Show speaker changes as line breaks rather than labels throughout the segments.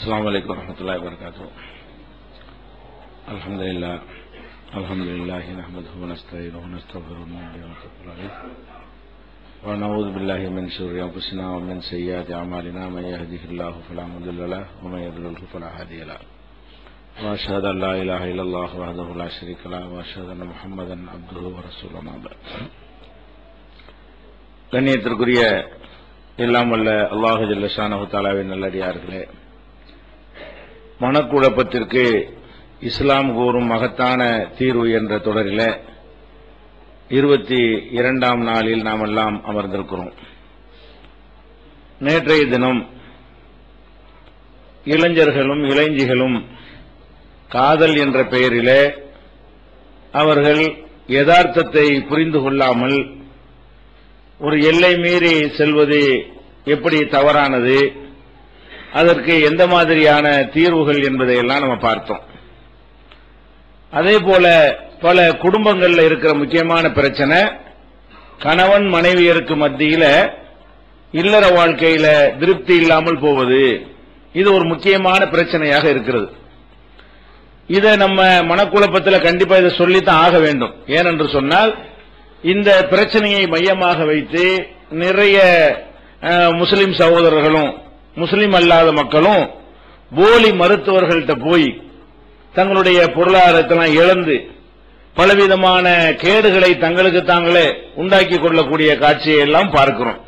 السلام عليكم ورحمة الله وبركاته. الحمد لله نحمده ونستعينه ونستغفره ونتوكل عليه ونعوذ بالله من شرور أنفسنا ومن سيئات أعمالنا من يهده الله فلا مضل له ومن يضلل فلا هادي له وأشهد أن لا إله إلا الله وحده لا شريك له وأشهد أن محمدا عبده ورسوله أما بعد. கண்ணியத்திற்குரிய எல்லாம் வல்ல அல்லாஹு ஜல்ல ஷானஹு தஆலாவின் நல்லடியார்களே, மனக்குழப்பத்திற்கு இஸ்லாம் கூறும் மகத்தான தீர்வு என்ற தொடரில் 22ஆம் நாளில் நாம் எல்லாம் அமர்ந்திருக்கிறோம். நேற்றைய தினம் இளைஞர்களும் இளைஞிகளும் காதல் என்ற பெயரிலே அவர்கள் யதார்த்தத்தை புரிந்து கொள்ளாமல் ஒரு எல்லை மீறி செல்வது எப்படி தவறானது, அதற்கு எந்த மாதிரியான தீர்வுகள் என்பதையெல்லாம் நம்ம பார்த்தோம். அதே போல பல குடும்பங்களில் இருக்கிற முக்கியமான பிரச்சனை, கணவன் மனைவியருக்கு மத்தியில இல்லற வாழ்க்கையில திருப்தி இல்லாமல் போவது. இது ஒரு முக்கியமான பிரச்சனையாக இருக்கிறது. இதை நம்ம மனக்குழப்பத்தில் கண்டிப்பா இதை சொல்லித்தான் ஆக வேண்டும். ஏனென்று சொன்னால், இந்த பிரச்சனையை மையமாக வைத்து நிறைய முஸ்லிம் சகோதரர்களும் முஸ்லிம் அல்லாத மக்களும் போலி மருத்துவர்கள்ட்ட போய் தங்களுடைய பொருளாதாரத்தெல்லாம் இழந்து பலவிதமான கேடுகளை தங்களுக்கு தாங்களே உண்டாக்கி கொள்ளக்கூடிய காட்சியை எல்லாம் பார்க்கிறோம்.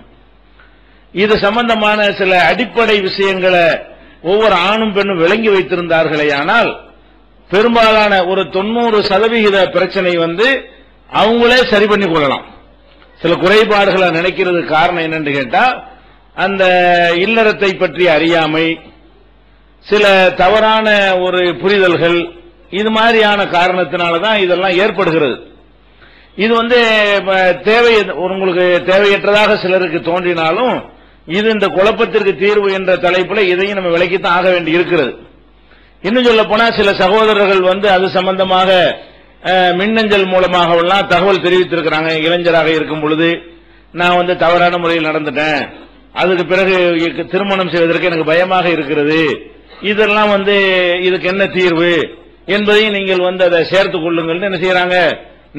இது சம்பந்தமான சில அடிப்படை விஷயங்களை ஒவ்வொரு ஆணும் பெண்ணும் விளங்கி வைத்திருந்தார்களே, ஆனால் பெரும்பாலான ஒரு 90% பிரச்சனை அவங்களே சரி பண்ணி கொள்ளலாம். சில குறைபாடுகளை நினைக்கிறது காரணம் என்னன்னு கேட்டா, அந்த இல்லறத்தை பற்றி அறியாமை, சில தவறான ஒரு புரிதல்கள், இது மாதிரியான காரணத்தினாலதான் இதெல்லாம் ஏற்படுகிறது. இது உங்களுக்கு தேவையற்றதாக சிலருக்கு தோன்றினாலும், இது இந்த குழப்பத்திற்கு தீர்வு என்ற தலைப்புல இதையும் நம்ம விளக்கித்தான் ஆக வேண்டி இருக்கிறது. இன்னும் சொல்ல போனா, சில சகோதரர்கள் அது சம்பந்தமாக மின்னஞ்சல் மூலமாக எல்லாம் தகவல் தெரிவித்திருக்கிறாங்க. இளைஞராக இருக்கும் பொழுது நான் தவறான முறையில் நடந்துட்டேன், அதுக்கு பிறகு திருமணம் செய்வதற்கு எனக்கு பயமாக இருக்கிறது, இதெல்லாம் இதுக்கு என்ன தீர்வு என்பதையும் நீங்கள் அதை சேர்த்துக் கொள்ளுங்கள் என்ன செய்யறாங்க.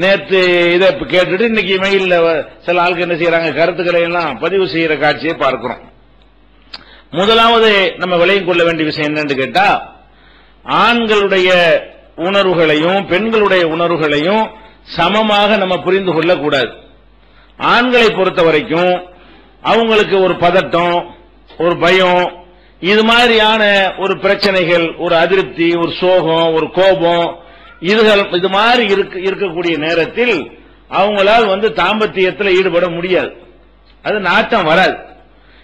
நேற்று இதை கேட்டுட்டு இன்னைக்கு மெயில்ல சில ஆளுக்கு என்ன செய்யறாங்க, கருத்துக்களை எல்லாம் பதிவு செய்யற காட்சியை பார்க்கிறோம். முதலாவது நம்ம விளங்கிக் கொள்ள வேண்டிய விஷயம் என்னன்னு கேட்டா, ஆண்களுடைய உணர்வுகளையும் பெண்களுடைய உணர்வுகளையும் சமமாக நம்ம புரிந்து கொள்ளக்கூடாது. ஆண்களை பொறுத்த வரைக்கும் அவங்களுக்கு ஒரு பதட்டம், ஒரு பயம், இது மாதிரியான ஒரு பிரச்சனைகள், ஒரு அதிருப்தி, ஒரு சோகம், ஒரு கோபம், இது மாதிரி இருக்கக்கூடிய நேரத்தில் அவங்களால் தாம்பத்தியத்தில் ஈடுபட முடியாது. அது நாட்டம் வராது.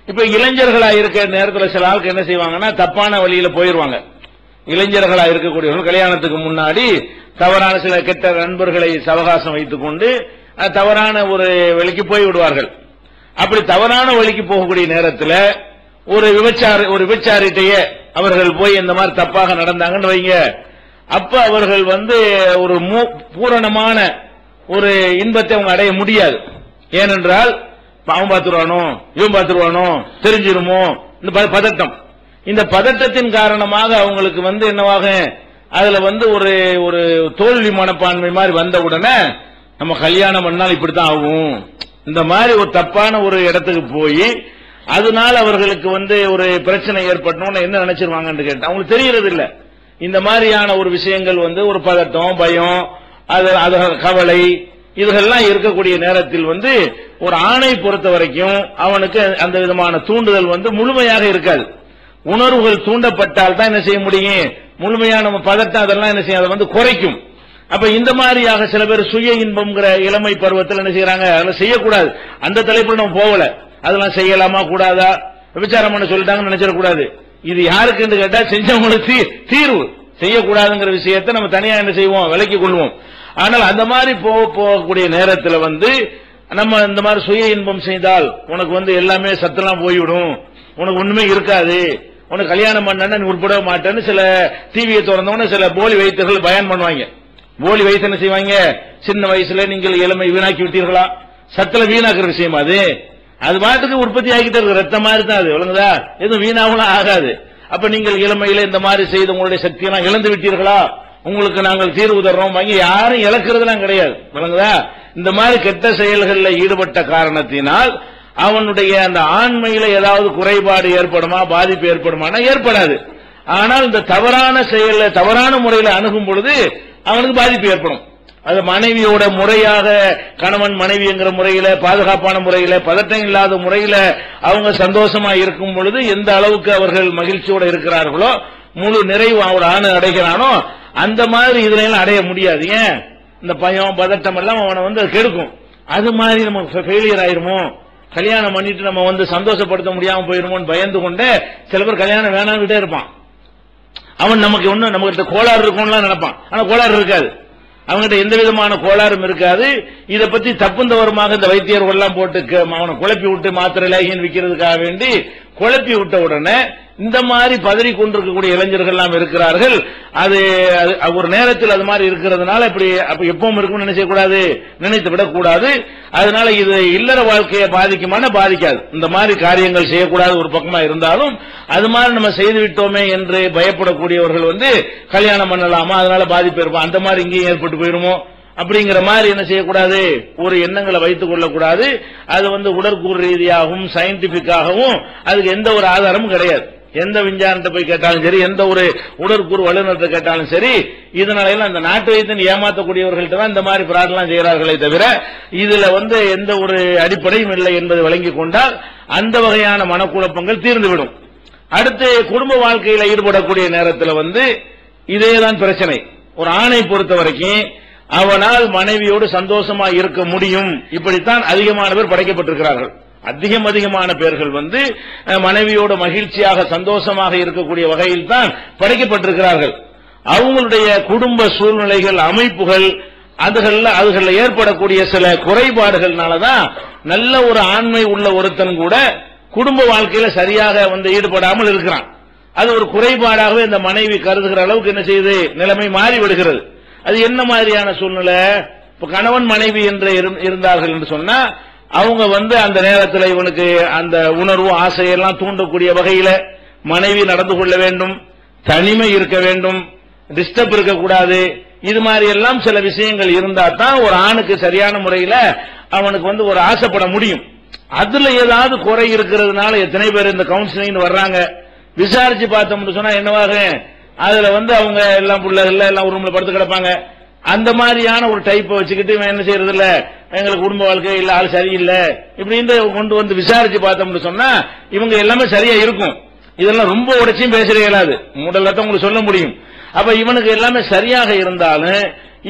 இப்ப இளைஞர்களா இருக்கிற நேரத்தில் சில ஆளுக்கு என்ன செய்வாங்கன்னா, தப்பான வழியில போயிருவாங்க. இளைஞர்களா இருக்கக்கூடியவர்கள் கல்யாணத்துக்கு முன்னாடி தவறான சில கெட்ட நண்பர்களை சவகாசம் வைத்துக் கொண்டு தவறான ஒரு வழிக்கு போய் விடுவார்கள். அப்படி தவறான வழிக்கு போகக்கூடிய நேரத்தில் ஒரு விபச்சாரிட்டையே அவர்கள் போய் இந்த மாதிரி தப்பாக நடந்தாங்கன்னு வைங்க. அப்ப அவர்கள் ஒரு பூரணமான ஒரு இன்பத்தை அவங்க அடைய முடியாது. ஏனென்றால் அவன் பார்த்துருவானோ, இவன் பார்த்துருவானோ, தெரிஞ்சிருமோ, இந்த பதட்டம். இந்த பதட்டத்தின் காரணமாக அவங்களுக்கு என்னவாக அதுல ஒரு தோல்வி மனப்பான்மை மாதிரி வந்த உடனே நம்ம கல்யாணம் பண்ணால் இப்படித்தான் ஆகும், இந்த மாதிரி ஒரு தப்பான ஒரு இடத்துக்கு போய் அதனால அவர்களுக்கு ஒரு பிரச்சனை ஏற்பட்டோம்னு என்ன நினைச்சிருவாங்கன்னு கேட்டா அவங்களுக்கு தெரியறது இல்ல. இந்த மாதிரியான ஒரு விஷயங்கள் ஒரு பதட்டம், பயம், அது கவலை, இதுகெல்லாம் இருக்கக்கூடிய நேரத்தில் ஒரு ஆணை பொறுத்த வரைக்கும் அவனுக்கு அந்த விதமான தூண்டுதல் முழுமையாக இருக்காது. உணர்வுகள் தூண்டப்பட்டால் தான் என்ன செய்ய முடியும், முழுமையான பதட்டம் அதெல்லாம் என்ன செய்யும், அதை குறைக்கும். அப்ப இந்த மாதிரியாக சில பேர் சுய இன்பம்ங்கிற இளமை பருவத்தில் என்ன செய்யறாங்க, அதெல்லாம் செய்யக்கூடாது. அந்த தலைப்புல நம்ம போகல, அதெல்லாம் செய்யலாமா கூடாதா, விபச்சாரம் பண்ண சொல்லிட்டாங்கன்னு நினைச்சிடக்கூடாது. இது யாருக்கு கேட்டா செஞ்சவங்களுக்கு தீர்வு. செய்யக்கூடாதுங்கிற விஷயத்தை நம்ம தனியா என்ன செய்வோம், விலக்கிக் கொள்வோம். ஆனால் அந்த மாதிரி போகக்கூடிய நேரத்தில் நம்ம இந்த மாதிரி சுய இன்பம் செய்தால் உனக்கு எல்லாமே சத்தெல்லாம் போய்விடும், உனக்கு ஒண்ணுமே இருக்காது, உனக்கு கல்யாணம் பண்ணா நீ உட்பட மாட்டேன்னு சில டிவியை திறந்தவன சில போலி வைத்தியர்கள் பயன் பண்ணுவாங்க. போலி வைத்தியம் என்ன செய்வாங்க, சின்ன வயசுல நீங்கள் இளமை வீணாக்கி விட்டீர்களா, சத்துல வீணாக்குற விஷயம் அது பாட்டுக்கு உற்பத்தி ஆகிட்டே இருக்கு, ரத்த மாதிரி தான் அது, விளங்குதா, எதுவும் வீணாகலாம் ஆகாது. அப்ப நீங்கள் இளமையில இந்த மாதிரி செய்து உங்களுடைய சக்தியெல்லாம் இழந்து விட்டீர்களா, உங்களுக்கு நாங்கள் தீர்வு தர்றோம், யாரும் இழக்கிறதுலாம் கிடையாது. விளங்குதா? இந்த மாதிரி கெட்ட செயல்களில் ஈடுபட்ட காரணத்தினால் அவனுடைய அந்த ஆண்மையில ஏதாவது குறைபாடு ஏற்படுமா, பாதிப்பு ஏற்படுமானா ஏற்படாது. ஆனால் இந்த தவறான செயல தவறான முறையில் அணுகும் பொழுது அவனுக்கு பாதிப்பு ஏற்படும். அது மனைவியோட முறையாக கணவன் மனைவிங்கிற முறையில பாதுகாப்பான முறையில பதட்டம் இல்லாத முறையில அவங்க சந்தோஷமா இருக்கும் பொழுது எந்த அளவுக்கு அவர்கள் மகிழ்ச்சியோட இருக்கிறார்களோ, முழு நிறைவு அவர் ஆணை அடைகிறானோ அந்த மாதிரி இதுல எல்லாம் அடைய முடியாது. ஏன்? இந்த பயம் பதட்டம் எல்லாம் அவனை வந்து கெடுக்கும். அது மாதிரி நம்ம ஃபெயிலியர் ஆயிருமோ, கல்யாணம் பண்ணிட்டு நம்ம சந்தோஷப்படுத்த முடியாம போயிருமோன்னு பயந்து கொண்டே சில பேர் கல்யாணம் வேணாம்கிட்டே இருப்பான். அவன் நமக்கு ஒண்ணு நம்மகிட்ட கோளாறு இருக்கும்னு நினைப்பான். ஆனா கோளாறு இருக்காது, அவங்ககிட்ட எந்த விதமான கோளாறும் இருக்காது. இதை பத்தி தப்புந்தவருமாக இந்த வைத்தியர்கள் எல்லாம் போட்டு அவனை குழப்பி விட்டு மாத்திரை லேகியன் விற்கிறதுக்காக வேண்டி குழப்பி விட்ட உடனே இந்த மாதிரி பதறி கொண்டிருக்கக்கூடிய இளைஞர்கள் எல்லாம் இருக்கிறார்கள். அது ஒரு நேரத்தில் அது மாதிரி இருக்கிறதுனால இப்படி எப்பவும் இருக்கும்னு நினைச்சக்கூடாது, நினைத்து விடக்கூடாது. அதனால இது இல்லற வாழ்க்கையை பாதிக்குமான பாதிக்காது. இந்த மாதிரி காரியங்கள் செய்யக்கூடாது ஒரு பக்கமா இருந்தாலும் அது மாதிரி நம்ம செய்து விட்டோமே என்று பயப்படக்கூடியவர்கள் கல்யாணம் பண்ணலாமா, அதனால பாதிப்பு இருப்போம், அந்த மாதிரி இங்கேயும் ஏற்பட்டு போயிருமோ அப்படிங்கிற மாதிரி என்ன செய்யக்கூடாது, ஒரு எண்ணங்களை வைத்துக் கொள்ளக்கூடாது. அது உடற்கூறு ரீதியாகவும் சயின்டிபிக்காகவும் அதுக்கு எந்த ஒரு ஆதாரமும் கிடையாது. எந்த விஞ்ஞானத்தை போய் கேட்டாலும் சரி, எந்த ஒரு உடற்கூறு வல்லுநர்கிட்ட கேட்டாலும் சரி, இதனால எல்லாம் இந்த நாட்டு வைத்தியன் ஏமாற்றக்கூடியவர்கள்ட்ட தான் இந்த மாதிரி பிரார்த்தனை செய்கிறார்களே தவிர இதுல எந்த ஒரு அடிப்படையும் இல்லை என்பதை விளங்கிக் கொண்டால் அந்த வகையான மனக்குழப்பங்கள் தீர்ந்துவிடும். அடுத்து குடும்ப வாழ்க்கையில் ஈடுபடக்கூடிய நேரத்தில் இதேதான் பிரச்சனை. ஒரு ஆணை பொறுத்த வரைக்கும் அவனால் மனைவியோடு சந்தோஷமா இருக்க முடியும். இப்படித்தான் அதிகமான பேர் படைக்கப்பட்டிருக்கிறார்கள். அதிகமான பேர்கள் மனைவியோடு மகிழ்ச்சியாக சந்தோஷமாக இருக்கக்கூடிய வகையில் தான் படைக்கப்பட்டிருக்கிறார்கள். அவங்களுடைய குடும்ப சூழ்நிலைகள் அமைப்புகள் அதுகள்ல ஏற்படக்கூடிய சில குறைபாடுகள்னாலதான் நல்ல ஒரு ஆண்மை உள்ள ஒருத்தன் கூட குடும்ப வாழ்க்கையில சரியாக ஈடுபடாமல் இருக்கிறான். அது ஒரு குறைபாடாகவே இந்த மனைவி கருதுகிற அளவுக்கு என்ன செய்யுது, நிலைமை மாறிவிடுகிறது. அது என்ன மாதிரியான சூழ்நிலை? இப்ப கணவன் மனைவி என்று இருந்தார்கள் என்று சொன்னா அவங்க அந்த நேரத்தில் இவனுக்கு அந்த உணர்வு ஆசையெல்லாம் தூண்டக்கூடிய வகையில மனைவி நடந்து கொள்ள வேண்டும், தனிமை இருக்க வேண்டும், டிஸ்டர்ப் இருக்கக்கூடாது. இது மாதிரி எல்லாம் சில விஷயங்கள் இருந்தா தான் ஒரு ஆணுக்கு சரியான முறையில அவனுக்கு ஒரு ஆசைப்பட முடியும். அதுல ஏதாவது குறை இருக்கிறதுனால எத்தனை பேர் இந்த கவுன்சிலிங் வர்றாங்க, விசாரிச்சு பார்த்தோம்னு சொன்னா என்னவாக அதுல அவங்க எல்லாம் பிள்ளைகள் எல்லாம் ஒரு ரூம்ல படுத்து கிடப்பாங்க. அந்த மாதிரியான ஒரு டைப்பை வச்சுக்கிட்டு இவன் என்ன செய்யறது இல்ல, எங்களுக்கு குடும்ப வாழ்க்கை இல்ல, ஆள் சரியில்லை இப்படின்னு கொண்டு விசாரிச்சு பார்த்தோம்னு சொன்னா இவங்க எல்லாமே சரியா இருக்கும். இதெல்லாம் ரொம்ப உடைச்சியும் பேச இயலாது, முதல்ல தான் உங்களுக்கு சொல்ல முடியும். அப்ப இவனுக்கு எல்லாமே சரியாக இருந்தாலும்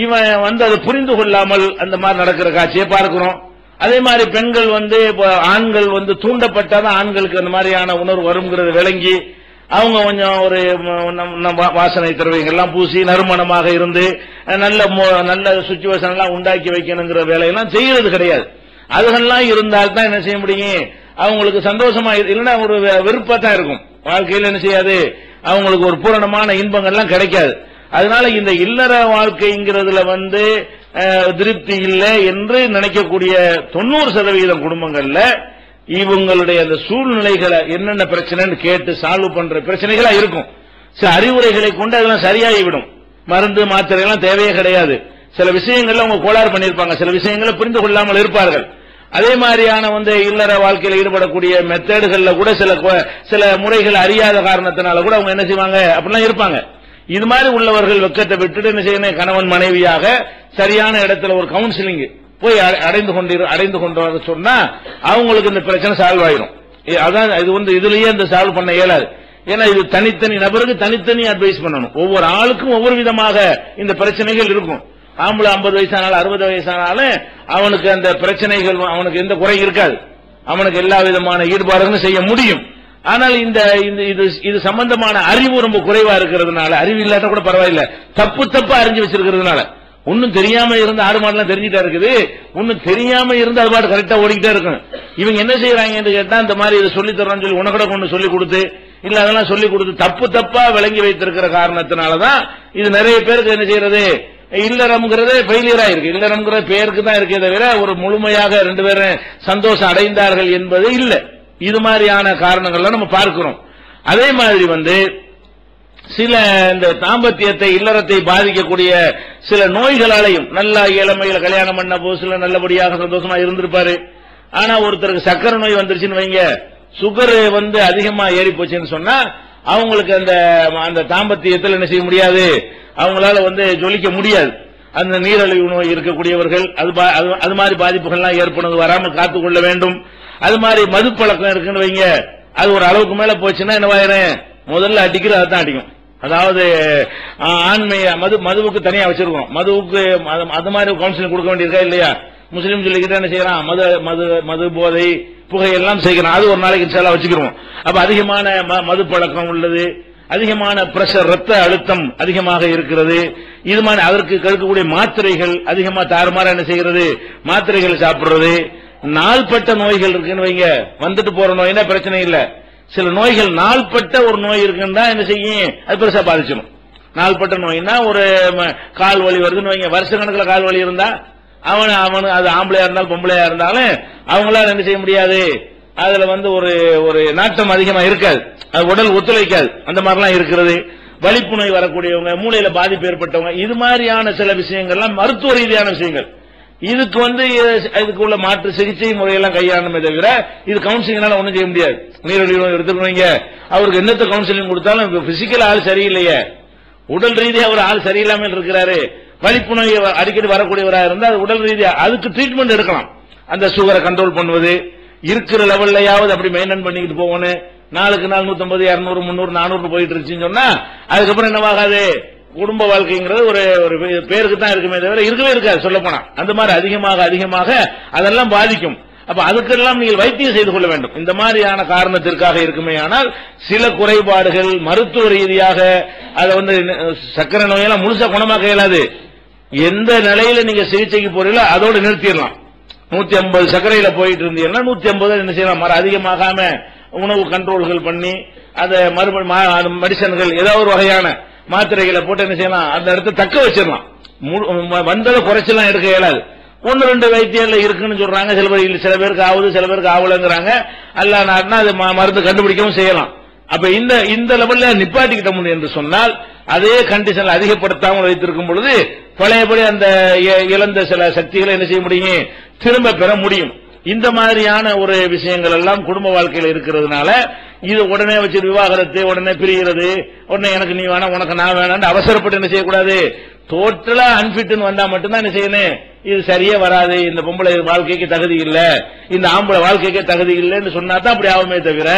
இவன் அதை புரிந்து கொள்ளாமல் அந்த மாதிரி நடக்கிற காட்சியை பார்க்கிறோம். அதே மாதிரி பெண்கள் ஆண்கள் தூண்டப்பட்டாதான் ஆண்களுக்கு அந்த மாதிரியான உணர்வு வருங்கிறது விளங்கி அவங்க கொஞ்சம் ஒரு வாசனை திரவியங்கள் எல்லாம் பூசி நறுமணமாக இருந்து நல்ல சுச்சுவேஷன் எல்லாம் உண்டாக்கி வைக்கணுங்கிற வேலையெல்லாம் செய்யறது கிடையாது. அதுகெல்லாம் இருந்தால்தான் என்ன செய்ய முடியும், அவங்களுக்கு சந்தோஷமா இல்லைன்னா ஒரு வெறுப்பா இருக்கும். வாழ்க்கையில் என்ன செய்யாது, அவங்களுக்கு ஒரு பூரணமான இன்பங்கள்லாம் கிடைக்காது. அதனால இந்த இல்லற வாழ்க்கைங்கிறதுல திருப்தி இல்லை என்று நினைக்கக்கூடிய 90% குடும்பங்கள்ல இவங்களுடைய அந்த சூழ்நிலைகளை என்னென்ன பிரச்சனைன்னு கேட்டு சால்வ் பண்ற பிரச்சனைகளா இருக்கும். சில அறிவுரைகளை கொண்டு அதெல்லாம் சரியாகிவிடும். மருந்து மாத்திரை எல்லாம் தேவையே கிடையாது. சில விஷயங்கள்ல அவங்க கோளாறு பண்ணிருப்பாங்க, சில விஷயங்களை புரிந்து கொள்ளாமல் இருப்பார்கள். அதே மாதிரியான இல்லற வாழ்க்கையில் ஈடுபடக்கூடிய மெத்தேடுகள்ல கூட சில முறைகள் அறியாத காரணத்தினால கூட அவங்க என்ன செய்வாங்க, அப்படிலாம் இருப்பாங்க. இது மாதிரி உள்ளவர்கள் வெக்கத்தை விட்டுட்டு என்ன செய்யணும், கணவன் மனைவியாக சரியான இடத்துல ஒரு கவுன்சிலிங் போய் அடைந்து கொண்டு வர சொன்னா அவங்களுக்கு இந்த பிரச்சனை சால்வ் ஆயிடும். அதான் இது இதுலயே இந்த சால்வ் பண்ண இயலாது. ஏன்னா இது தனித்தனி நபருக்கு தனித்தனி அட்வைஸ் பண்ணணும். ஒவ்வொரு ஆளுக்கும் ஒவ்வொரு விதமாக இந்த பிரச்சனைகள் இருக்கும். ஆம்பளை 50 வயசானாலும் 60 வயசானாலும் அவனுக்கு அந்த பிரச்சனைகள் அவனுக்கு எந்த குறை இருக்காது. அவனுக்கு எல்லா விதமான ஈடுபாடுகளும் செய்ய முடியும். ஆனால் இது சம்பந்தமான அறிவு ரொம்ப குறைவா இருக்கிறதுனால, அறிவு இல்லாட்ட கூட பரவாயில்ல, தப்பு அறிஞ்சு வச்சிருக்கிறதுனால ஒன்னும் தெரியாம இருந்து 6 மாடலாம் தெரிஞ்சுட்டா இருக்குது, ஒன்னும் தெரியாம இருந்து அது பாட்டு கரெக்டா ஓடிக்கிட்டே இருக்கும். இவங்க என்ன செய்யறாங்கன்னு கேட்டா இந்த மாதிரி இதை சொல்லி தர்றோம்னு சொல்லி உனக்கூட கொண்டு சொல்லி கொடுத்து இல்ல அதெல்லாம் சொல்லி கொடுத்து தப்பா விளங்கி வைத்திருக்கிற காரணத்தினாலதான் இது நிறைய பேருக்கு என்ன செய்யறது, இல்லறம்ங்கிறது ஃபெயிலியர் ஆயிருக்கு. இல்லறம்ங்கிற பேருக்கு தான் இருக்கே தவிர ஒரு முழுமையாக 2 பேரும் சந்தோஷம் அடைந்தார்கள் என்பது இல்ல. இது மாதிரியான காரணங்கள்லாம் நம்ம பார்க்கிறோம். அதே மாதிரி சில இந்த தாம்பத்தியத்தை இல்லறத்தை பாதிக்கக்கூடிய சில நோய்களாலையும் நல்லா இளமையில கல்யாணம் பண்ண போதுல நல்லபடியாக சந்தோஷமா இருந்திருப்பாரு. ஆனா ஒருத்தருக்கு சக்கரை நோய் வந்துருச்சுன்னு வைங்க, சுகர் அதிகமா ஏறி போச்சுன்னு சொன்னா அவங்களுக்கு அந்த தாம்பத்தியத்தில் என்ன செய்ய முடியாது, அவங்களால ஜொலிக்க முடியாது. அந்த நீரிழிவு நோய் இருக்கக்கூடியவர்கள் அது மாதிரி பாதிப்புகள்லாம் ஏற்படுவது வராமல் காத்துக்கொள்ள வேண்டும். அது மாதிரி மது பழக்கம் இருக்குன்னு வைங்க, அது ஒரு அளவுக்கு மேல போச்சுன்னா என்னவாயிரும், முதல்ல அடிக்கிறது அதான் அடிக்கும். அதாவது ஆண்மை மதுவுக்கு தனியா வச்சிருக்கோம், மதுவுக்கு அது மாதிரி கவுன்சிலிங் கொடுக்க வேண்டியிருக்கா இல்லையா? முஸ்லீம் சொல்லிக்கிட்டு என்ன செய்யறான், மது போதை புகையெல்லாம் செய்கிறான், அது ஒரு நாளைக்கு இன்ஷா அல்லாஹ் வச்சுக்கிறோம். அப்ப அதிகமான மது பழக்கம் உள்ளது, அதிகமான பிரஷர் ரத்த அழுத்தம் அதிகமாக இருக்கிறது, இது மாதிரி அதற்கு கிடைக்கக்கூடிய மாத்திரைகள் அதிகமா தாறுமாற என்ன செய்கிறது, மாத்திரைகள் சாப்பிடுறது, நாள்பட்ட நோய்கள் இருக்குன்னு வைங்க, வந்துட்டு போற நோய்னா பிரச்சனை இல்ல, சில நோய்கள் நாள்பட்ட ஒரு நோய் இருக்குன்னா என்ன செய்யும், அது பெருசா பாதிச்சிடும். நாள்பட்ட நோய்னா ஒரு கால் வலி வருதுன்னு வைங்க, வருஷ கணக்கில் கால் வலி இருந்தா அவனு அது ஆம்பளையா இருந்தாலும் பொம்பளையா இருந்தாலும் அவங்களால என்ன செய்ய முடியாது, அதுல ஒரு நாட்டம் அதிகமா இருக்காது, அது உடல் ஒத்துழைக்காது, அந்த மாதிரிலாம் இருக்கிறது. வலிப்பு நோய் வரக்கூடியவங்க, மூளையில பாதிப்பு ஏற்பட்டவங்க, இது மாதிரியான சில விஷயங்கள்லாம் மருத்துவ ரீதியான விஷயங்கள். இதுக்கு உள்ள மாற்று சிகிச்சை முறையெல்லாம் கையாளணுமே தவிர இது கவுன்சிலிங்னால ஒன்றும் செய்ய முடியாது. நீரிழிவு நோய் எடுத்துக்கணுங்க, அவருக்கு என்னத்த கவுன்சிலிங் கொடுத்தாலும் பிசிக்கல் ஆள் சரியில்லையே, உடல் ரீதியா ஒரு ஆள் சரியில்லாமல் இருக்கிறாரு, வலிப்பு நோய் அடிக்கடி வரக்கூடியவராக இருந்தால் அது உடல் ரீதியா அதுக்கு ட்ரீட்மெண்ட் எடுக்கலாம். அந்த சுகரை கண்ட்ரோல் பண்ணுவது, இருக்கிற லெவல்லையாவது அப்படி மெயின்டைன் பண்ணிக்கிட்டு போகணும். நாளுக்கு நாள் 150, 200, 300, 400 போயிட்டு இருந்துச்சுன்னு சொன்னா அதுக்கப்புறம் என்னவாகாது, குடும்ப வாழ்க்கைங்கிறது ஒரு பேருக்கு தான் இருக்குமே தவிர இருக்கவே இருக்காது சொல்ல போனா. அந்த மாதிரி அதிகமாக அதெல்லாம் பாதிக்கும். அப்ப அதுக்கெல்லாம் நீங்கள் வைத்தியம் செய்து கொள்ள வேண்டும். இந்த மாதிரியான காரணத்திற்காக இருக்குமே ஆனால் சில குறைபாடுகள் மருத்துவ ரீதியாக அதை சக்கரை நோயெல்லாம் முழுசா குணமாக்க இயலாது. எந்த நிலையில நீங்க சிகிச்சைக்கு போறீங்களோ அதோடு நிறுத்திடலாம். 150 சர்க்கரையில போயிட்டு இருந்தீங்கன்னா 150 என்ன செய்யலாம், அதிகமாகாம உணவு கண்ட்ரோல்கள் பண்ணி அதை மெடிசன்கள் ஏதாவது ஒரு வகையான மாத்திரைகளை போட்டு என்ன செய்யலாம், அந்த இடத்தை தக்க வச்சிடலாம். வந்ததை குறைச்சலாம் எடுக்க இயலாது. 1-2 வைத்தியங்கள் இருக்குன்னு சொல்றாங்க, சில பேருக்கு ஆகுது, சில பேருக்கு ஆகலங்கிறாங்க. அல்ல நாட்னா அது மருந்து கண்டுபிடிக்கவும் செய்யலாம். அப்ப இந்த லெவல்ல நிப்பாட்டிக்கிட்டோம் என்று சொன்னால் அதே கண்டிஷன்ல அதிகப்படுத்தாமல் வைத்திருக்கும் பொழுது பழையபடி அந்த இழந்த சில சக்திகளை என்ன செய்ய முடியும், திரும்ப பெற முடியும். இந்த மாதிரியான ஒரு விஷயங்கள் எல்லாம் குடும்ப வாழ்க்கையில் இருக்கிறதுனால இது உடனே வச்சு விவாகரத்து, உடனே பிரிகிறது, உடனே எனக்கு நீ வேணா உனக்கு நான் வேணான்னு அவசரப்பட்டு என்ன செய்யக்கூடாது. டோட்டலா அன்பிட்னு வந்தா மட்டும்தான் என்ன செய்யணும், இது சரியே வராது, இந்த பொம்பளை வாழ்க்கைக்கு தகுதி இல்ல, இந்த ஆம்பளை வாழ்க்கைக்கே தகுதி இல்லைன்னு சொன்னா தான் அப்படி ஆகுமே தவிர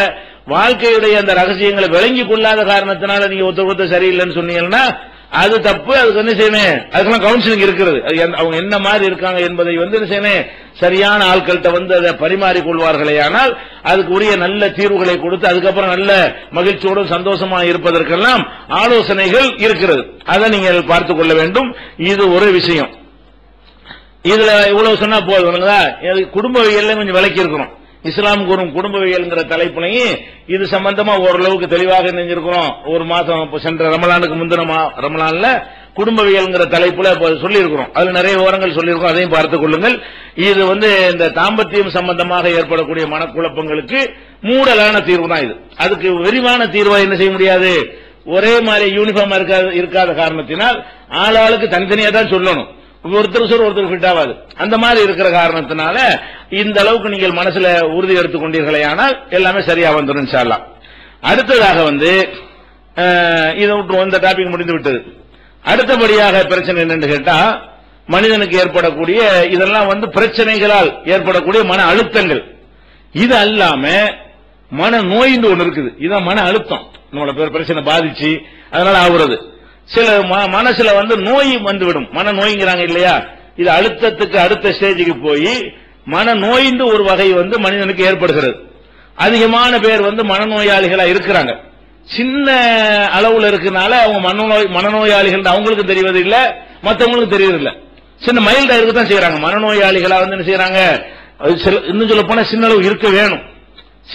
வாழ்க்கையுடைய அந்த ரகசியங்களை விளங்கி கொள்ளாத காரணத்தினால நீங்க ஒருத்தர் சரியில்லைன்னு சொன்னீங்கன்னா அது தப்பு. அதுக்கு என்ன செய்யணும், அதுக்கெல்லாம் கவுன்சிலிங் இருக்கிறது. அவங்க என்ன மாதிரி இருக்காங்க என்பதை என்ன செய்யணும், சரியான ஆட்கள்கிட்ட அதை பரிமாறிக் கொள்வார்களே ஆனால் அதுக்கு உரிய நல்ல தீர்வுகளை கொடுத்து அதுக்கப்புறம் நல்ல மகிழ்ச்சியோடு சந்தோஷமா இருப்பதற்கெல்லாம் ஆலோசனைகள் இருக்கிறது. அதை நீங்கள் பார்த்துக் கொள்ள வேண்டும். இது ஒரு விஷயம். இதுல இவ்வளவு சொன்னா போதும். குடும்பவியல் கொஞ்சம் விளக்கி இருக்கிறோம். இஸ்லாம் கூறும் குடும்பவியல்ங்கிற தலைப்புலையும் இது சம்பந்தமா ஓரளவுக்கு தெளிவாக நினைஞ்சிருக்கிறோம். ஒரு மாதம் சென்ற ரமலானுக்கு முந்தின ரமலான்ல குடும்பவியல்ங்கிற தலைப்புல சொல்லி இருக்கிறோம். அதுல நிறைய விவரங்கள் சொல்லியிருக்கோம், அதையும் பார்த்துக் கொள்ளுங்கள். இது இந்த தாம்பத்தியம் சம்பந்தமாக ஏற்படக்கூடிய மனக்குழப்பங்களுக்கு மூடலான தீர்வு தான் இது. அதுக்கு விரிவான தீர்வா என்ன செய்ய முடியாது, ஒரே மாதிரி யூனிஃபார்மா இருக்காத காரணத்தினால் ஆளாளுக்கு தனித்தனியா தான் சொல்லணும். ஒருத்தர் ஃபிட் ஆகாது. அந்த மாதிரி இருக்கிற காரணத்தினால இந்த அளவுக்கு நீங்கள் மனசுல உறுதி எடுத்துக் கொண்டீர்களே ஆனால் எல்லாமே சரியா வந்துடும் இன்ஷா அல்லாஹ். அடுத்ததாக இதை விட்டு இந்த டாபிக் முடிந்து விட்டது. அடுத்தபடியாக பிரச்சனை என்னன்னு கேட்டா, மனிதனுக்கு ஏற்படக்கூடிய இதெல்லாம் பிரச்சனைகளால் ஏற்படக்கூடிய மன அழுத்தங்கள். இது அல்லாம மன நோயின்னு ஒண்ணு இருக்குது. இதான் மன அழுத்தம். நம்மள பிரச்சனை பாதிச்சு அதனால ஆகுறது. சில மனசுல நோய் வந்துவிடும். மன நோய்ங்கிறாங்க இல்லையா, இது அழுத்தத்துக்கு அடுத்த ஸ்டேஜுக்கு போய் மன நோயின்னு ஒரு வகை மனிதனுக்கு ஏற்படுகிறது. அதிகமான பேர் மனநோயாளிகளா இருக்கிறாங்க. சின்ன அளவுல இருக்கனால அவங்க மனநோயாளிகள் அவங்களுக்கு தெரிவது இல்ல, மற்றவங்களுக்கு தெரியறதில்ல. சின்ன மைல்டா இருக்கத்தான் செய்யறாங்க. மனநோயாளிகளா என்ன செய்யறாங்க, இன்னும் சொல்ல போனா சின்ன அளவு இருக்க வேணும்.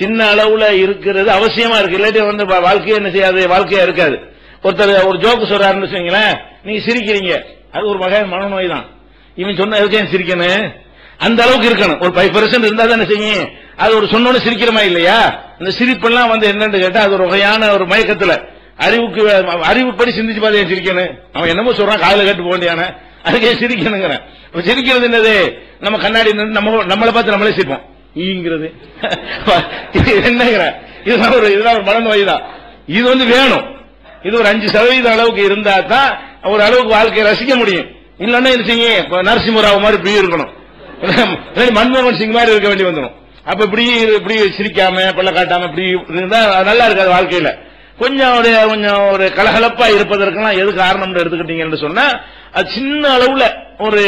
சின்ன அளவுல இருக்கிறது அவசியமா இருக்கு. இல்லாட்டி வாழ்க்கையே என்ன செய்யாது, வாழ்க்கையா இருக்காது. ஒருத்தர் ஒரு ஜோக்கு சொல்றாருன்னு வச்சுங்களேன், நீங்க சிரிக்கிறீங்க, அது ஒரு வகை மனநோய் தான். இவன் சொன்ன எதுக்கே சிரிக்கணும், அந்த அளவுக்கு இருக்கணும். ஒரு 5% இருந்தா தான் என்ன செய்யும், அது ஒரு சொன்னோன்னு சிரிக்கிறமா இல்லையா? இந்த சிரிப்பெல்லாம் வந்து என்னன்னு கேட்டா அது ஒரு வகையான ஒரு மயக்கத்துல அறிவுப்படி சிந்திச்சு பார்த்து சிரிக்கணும். அவன் என்னமோ சொல்றான், காதல கேட்டு போக வேண்டியான அதுக்கே சிரிக்கணுங்கிற. சிரிக்கிறது என்னது, நம்ம கண்ணாடி நம்மளை பார்த்து நம்மளே சிரிப்போம் ஈங்கிறது என்னங்கிற. இதெல்லாம் ஒரு மனநோய் தான். இது வந்து வேணும். இது ஒரு 5% அளவுக்கு இருந்தா தான் ஒரு அளவுக்கு வாழ்க்கையை ரசிக்க முடியும். இல்லன்னா என்ன செய்யும், நரசிம்மராவ் மாதிரி இப்படி இருக்கணும், மன்மோகன் சிங் மாதிரி இருக்க வேண்டி வந்துடும். அப்ப இப்படி சிரிக்காம பல்ல காட்டாம இப்படி இருந்தா நல்லா இருக்காது வாழ்க்கையில. கொஞ்சம் ஒரு கலகலப்பா இருப்பதற்கெல்லாம் எது காரணம் எடுத்துக்கிட்டீங்கன்னு சொன்னா அது சின்ன அளவுல ஒரு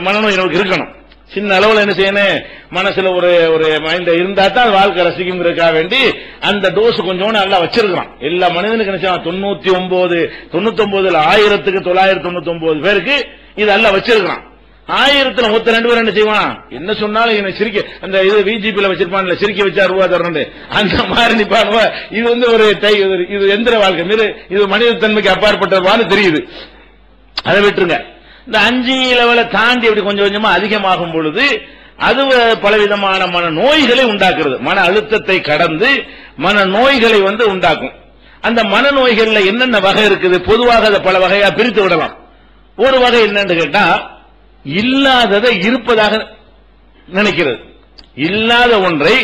மனநோய் நமக்கு இருக்கணும். சின்ன அளவுல என்ன செய்யணும், மனசுல ஒரு மைண்ட் இருந்தா தான் வாழ்க்கை ரசிக்குங்கிறதுக்காக வேண்டி அந்த டோஸ் கொஞ்சம் நல்லா வச்சிருக்கான். எல்லா மனிதனுக்கு என்ன செய்வான், 99 1999 பேருக்கு இது எல்லாம் வச்சிருக்கான். 1000 102 பேர் என்ன செய்வான், என்ன சொன்னாலும் என்ன சிரிக்க, அந்த இது விஜிபில வச்சிருப்பான்ல, சிரிக்க வச்சா ரூபா தரணும், அந்த மாதிரி நிப்பானுவ. இது வந்து ஒரு இது எந்திர வாழ்க்கை, இது மனித தன்மைக்கு அப்பாற்பட்டவான்னு தெரியுது. அதை விட்டுருங்க. இந்த 5 லெவலை தாண்டி அப்படி கொஞ்சம் கொஞ்சமா அதிகமாகும் பொழுது அது பலவிதமான மன நோய்களை உண்டாக்குறது. மன அழுத்தத்தை கடந்து மன நோய்களை வந்து உண்டாக்கும். அந்த மனநோய்கள்ல என்னென்ன வகை இருக்குது, பொதுவாக அதை பல வகையா பிரித்து விடலாம். ஒரு வகை என்னன்னு கேட்டா, இல்லாததை இருப்பதாக நினைக்கிறது. இல்லாத ஒன்றை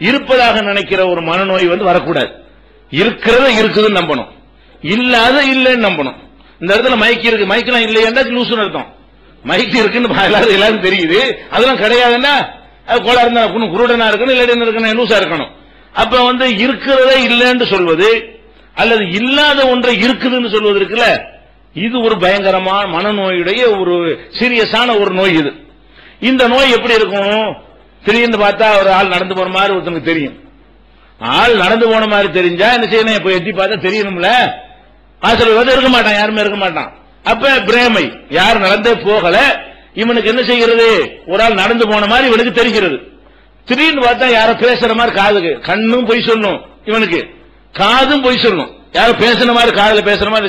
இருப்பதாக நினைக்கிற ஒரு மனநோய் வந்து வரக்கூடாது. இருக்கிறத இருக்குதுன்னு நம்பணும், இல்லாத இல்லைன்னு நம்பணும். இந்த இடத்துல மைக் இருக்கு, மைக்கெல்லாம் இல்லையா லூசுன்னு அர்த்தம். மைக் இருக்குன்னு எல்லாரும் தெரியுது, அதெல்லாம் கிடையாதுன்னா கோளா இருந்தா குருடனா இருக்கணும், இல்லைன்னு இருக்கணும், லூசா இருக்கணும். அப்ப வந்து இருக்கிறதே இல்லைன்னு சொல்வது அல்லது இல்லாத ஒன்றை இருக்குதுன்னு சொல்வது இருக்குல்ல, இது ஒரு பயங்கரமான மனநோயுடைய ஒரு சீரியஸான ஒரு நோய். இது இந்த நோய் எப்படி இருக்கும், திடீர்னு பார்த்தா ஒரு ஆள் நடந்து போற மாதிரி ஒருத்தனுக்கு தெரியும். ஆள் நடந்து போன மாதிரி தெரிஞ்சா என்ன செய்யணும், இப்ப எட்டி பார்த்தா தெரியணும்ல. வாசல் வந்து இருக்க மாட்டான், யாருமே இருக்க மாட்டான். அப்ப பிரேமை, யார் நடந்தே போகல, இவனுக்கு என்ன செய்கிறது, ஒரு ஆள் நடந்து போன மாதிரி இவனுக்கு தெரிகிறது. திடீர்னு பார்த்தா யார பேசுற மாதிரி காதுக்கு, கண்ணும் பொய் சொல்லும், இவனுக்கு காதும் பொய் சொல்லும். யாரும் பேசுற மாதிரி காதுல பேசுற மாதிரி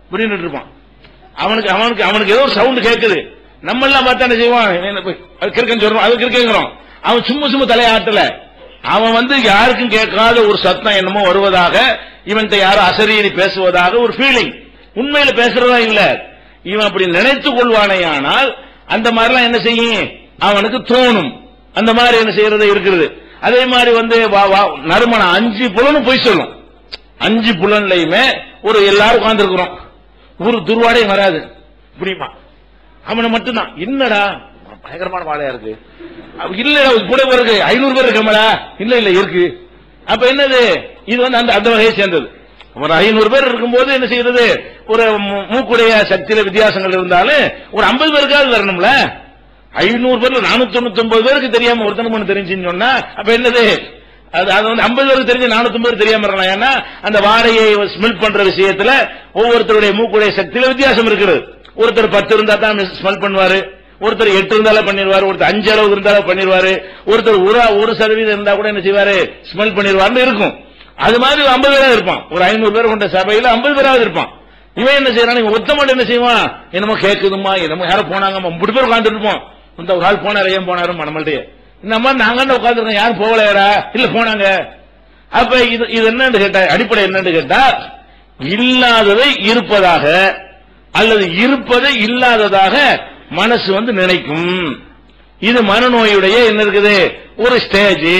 இப்படின்னு இருப்பான். அவனுக்கு ஏதோ ஒரு சவுண்ட் கேட்குது. நம்ம எல்லாம் பார்த்தா என்ன செய்வான், கிறுக்கன்னு சொல்றோம், அது கிறுக்குறோம். அவன் சும்மா தலையாட்டல, அவன் வந்து யாருக்கும் கேட்காத ஒரு சத்தம் என்னமோ வருவதாக, இவன்கிட்ட யாரும் அசரீரி பேசுவதாக ஒரு ஃபீலிங். உண்மையில பேசுறதா இல்ல, இவன் அப்படி நினைத்துக் கொள்வானே. ஆனால் அந்த மாதிரிலாம் என்ன செய்யும், அவனுக்கு தோணும். அந்த மாதிரி என்ன செய்யறது இருக்கிறது. அதே மாதிரி வந்து நறுமணம் 5 புலனும் போய் சொல்லும். 5 புலன்லையுமே ஒரு எல்லாரும் உட்கார்ந்து இருக்கிறோம், ஒரு துர்வாடையும் வராது. புரியுமா, அவனை மட்டும்தான் என்னடா பயங்கரமான வாழையா இருக்கு, இல்ல கூட இருக்கு 500 பேர் இருக்கா, இல்ல இருக்கு. அப்ப என்னது, இது வந்து அந்த வகையை சேர்ந்தது. ஒரு 500 பேர் இருக்கும்போது என்ன செய்யறது, ஒரு மூக்குடைய சக்தியில வித்தியாசங்கள் இருந்தாலும் ஒரு 50 பேருக்காவது வரணும்ல. 500 பேர்ல 499 பேருக்கு தெரியாம ஒருத்தனுக்கு ஒண்ணு தெரிஞ்சுன்னு சொன்னா அப்ப என்னது, அது வந்து 50 பேருக்கு தெரிஞ்சு 450 பேர் தெரியாம இருக்கலாம். ஏன்னா அந்த வாடையை ஸ்மெல் பண்ற விஷயத்துல ஒவ்வொருத்தருடைய மூக்குடைய சக்தியில வித்தியாசம் இருக்குது. ஒருத்தர் 10 இருந்தா தான் ஸ்மெல் பண்ணுவாரு, ஒருத்தர் 8 இருந்தாலும் பண்ணிடுவாரு, ஒருத்தர் 5 அளவு இருந்தாலும் பண்ணிடுவாரு, ஒருத்தர் 1% இருந்தா கூட என்ன செய்வாரு, ஸ்மெல் பண்ணிடுவாருன்னு இருக்கும். அது மாதிரி 50 பேராவது இருப்பான். ஒரு 500 பேர் கொண்ட சபையில 50 பேராவது இருப்பான். இவன் என்ன செய்யறான், ஒத்த மட்டும் என்ன செய்வான், என்னமோ கேட்குதுமா, என்னமோ யாரும் போனாங்க, 3 பேர் உட்கார்ந்து இருப்போம். இந்த ஒரு ஆள் போனாரு, ஏன் போனாரு நம்மள்டே, இந்த மாதிரி நாங்க உட்காந்துருக்கோம், யாரும் போகலையா, இல்ல போனாங்க. அப்ப இது என்னன்னு கேட்டா, அடிப்படை என்னன்னு கேட்டா, இல்லாததை இருப்பதாக அல்லது இருப்பதை இல்லாததாக மனசு வந்து நினைக்கும். இது மனநோயுடைய என்ன இருக்குது, ஒரு ஸ்டேஜ்.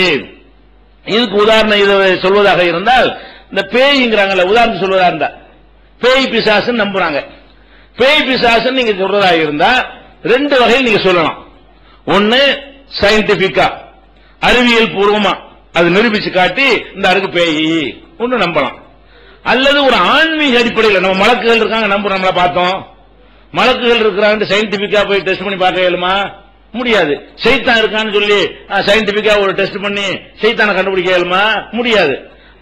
இதுக்கு உதாரணம் இதை சொல்வதாக இருந்தால், இந்த பேய்ங்கிறாங்கல்ல, உதாரணம் சொல்வதா இருந்தா பேய் பிசாசுன்னு நம்புறாங்க. பேய் பிசாசுன்னு நீங்க சொல்றதா இருந்தா 2 வகையில் நீங்க சொல்லலாம். ஒன்னு சயின்டிபிக்கா, அறிவியல் பூர்வமா அது நிரூபிச்சு காட்டி இந்த அருக்கு பேய் ஒன்னு நம்பலாம். அல்லது ஒரு ஆன்மீக அடிப்படையில், நம்ம மலக்குகள் இருக்காங்க நம்புறோம், நம்மள பார்த்தோம், மலக்குகள் இருக்கிறாங்க சயின்டிபிக்கா போய் டெஸ்ட் பண்ணி பார்க்க இயலுமா, முடியாது. சைத்தான் இருக்கான்னு சொல்லி சயின்டிபிக்கா ஒரு டெஸ்ட் பண்ணி சைத்தானை கண்டுபிடிக்க இயலுமா, முடியாது.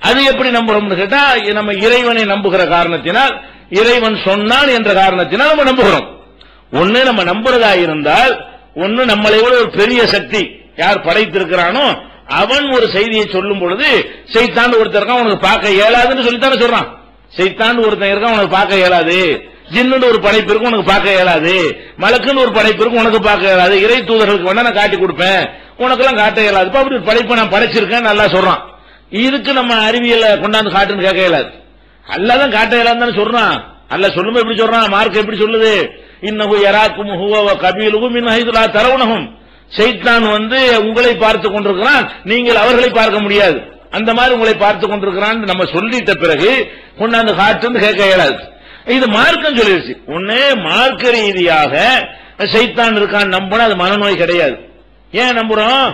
அது எப்படி நம்புறோம்னு கேட்டா, நம்ம இறைவனை நம்புகிற காரணத்தினால், இறைவன் சொன்னான் என்ற காரணத்தினால் நம்ம நம்புகிறோம். ஒன்னு நம்ம நம்புறதா இருந்தால், ஒன்னு நம்மளை விட ஒரு பெரிய சக்தி யார் படைத்திருக்கிறானோ அவன் ஒரு செய்தியை சொல்லும் பொழுது, சைத்தான் ஒருத்தர் இருக்கான் உனக்கு பார்க்க இயலாதுன்னு சொல்லித்தானே சொல்றான். சைத்தான் ஒருத்தன் இருக்கான் உனக்கு பார்க்க இயலாது, ஜின்னு ஒரு படைப்பு இருக்கும் உனக்கு பார்க்க இயலாது, மலக்குன்னு ஒரு படைப்பு இருக்கும் உனக்கு பார்க்க இயலாது, இறை தூதர்களுக்கு வேணா நான் காட்டி கொடுப்பேன், உனக்கெல்லாம் காட்ட இயலாது. அப்படி ஒரு படைப்பை நான் படைச்சிருக்கேன் நல்லா சொல்றான். இதுக்கு நம்ம அறிவியல கொண்டாந்து காட்டுன்னு கேட்க இயலாது. அல்லாதான் காட்ட இயலாதுன்னு சொல்றான். அல்ல சொல்லும்போது எப்படி சொல்றான், மார்க் எப்படி சொல்லுது, இன்னஹு யராக்கும் ஹுவ வ கபீலுஹு மின் ஹைது லா தரவுனஹும், ஷைத்தான் உங்களை பார்த்து கொண்டிருக்கிறான், நீங்கள் அவர்களை பார்க்க முடியாது, அந்த மாதிரி உங்களை பார்த்து கொண்டிருக்கிறான் நம்ம சொல்லிட்ட பிறகு கொண்டாந்து காட்டுன்னு கேட்க இயலாது. இது மார்க்கம் சொல்லிடுச்சு. ஒண்ணு மார்க்க ரீதியாக ஷைத்தான் இருக்கான் நம்பினா அது மனநோய் கிடையாது. ஏன் நம்புறோம்,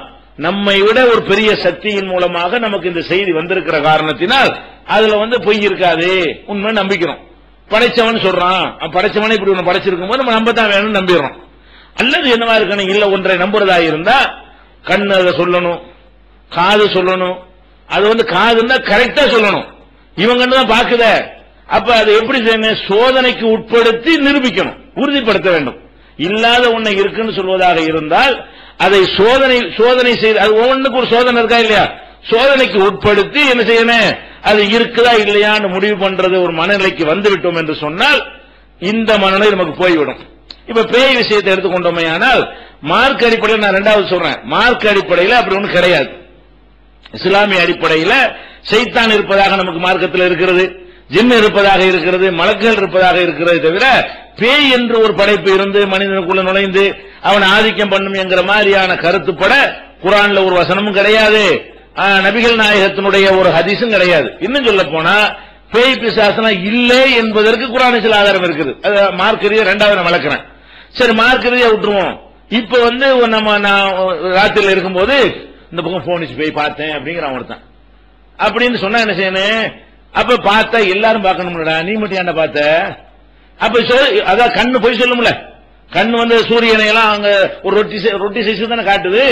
நம்மை விட ஒரு பெரிய சக்தியின் மூலமாக நமக்கு இந்த செய்தி வந்திருக்கிற காரணத்தினால் அதுல பொய் இருக்காது, உண்மை நம்பிக்கிறோம். படைச்சவன் சொல்றான், படைச்சவனை இப்படி ஒண்ணு படைச்சிருக்கும் போது நம்ம நம்பத்தான் வேணும்னு நம்பிடுறோம். அல்லது என்னவா இருக்கணும், இல்ல ஒன்றை நம்புறதா இருந்தா கண்ணு அதை சொல்லணும், காது சொல்லணும். அது காதுன்னா கரெக்டா சொல்லணும், இவங்க தான் பாக்குத. அப்ப அது எப்படி செய்யணும், சோதனைக்கு உட்படுத்தி நிரூபிக்கணும், உறுதிப்படுத்த வேண்டும். இல்லாத ஒண்ணு இருக்குன்னு சொல்வதாக இருந்தால் அதை சோதனை செய்து, அது ஒவ்வொன்றுக்கு ஒரு சோதனை இருக்கா இல்லையா, சோதனைக்கு உட்படுத்தி என்ன செய்யணும், அது இருக்குதா இல்லையான்னு முடிவு பண்றது ஒரு மனநிலைக்கு வந்துவிட்டோம் என்று சொன்னால் இந்த மனநிலை நமக்கு போய்விடும். இப்ப பேய் விஷயத்தை எடுத்துக்கொண்டோமே, ஆனால் மார்க் அடிப்படையில் நான் இரண்டாவது சொல்றேன், மார்க் அடிப்படையில் அப்படி ஒண்ணு கிடையாது. இஸ்லாமிய அடிப்படையில் ஷைத்தான் இருப்பதாக நமக்கு மார்க்கத்தில் இருக்கிறது, ஜின் இருப்பதாக இருக்கிறது, மலக்குகள் இருப்பதாக இருக்கிறது. தவிர பேய் என்று ஒரு படைப்பு இருந்து மனிதனுக்குள்ள நுழைந்து அவன் ஆதிக்கம் பண்ணும் என்கிற மாதிரியான கருத்துப்பட குர்ஆன்ல ஒரு வசனமும் கிடையாது, நபிகள் நாயகத்தினுடைய ஒரு ஹதீஸும் கிடையாது. இன்னும் சொல்ல போனா பேய் பிசாசனா இல்லை என்பதற்கு குர்ஆனில் சில ஆதாரம் இருக்குது. மார்க் ரீதியா இரண்டாவது நான் வளர்க்கிறேன். சரி, மார்க் ரீதியா விட்டுருவோம். இப்ப நம்ம நான் ராத்திரில இருக்கும்போது இந்த பக்கம் போனிச்சு போய் பார்த்தேன் அப்படிங்கிற ஒருத்தன் அப்படின்னு சொன்னா என்ன செய்யணும், அப்ப பார்த்தா எல்லாரும் பார்க்கணும்லடா, நீ மட்டும் ஏன்டா பார்த்த, அப்ப அதான் கண்ணு போய் சொல்லும்ல, கண்ணு சூரியனை எல்லாம் அங்க ஒரு ரொட்டி சைஸ் தானே காட்டுது,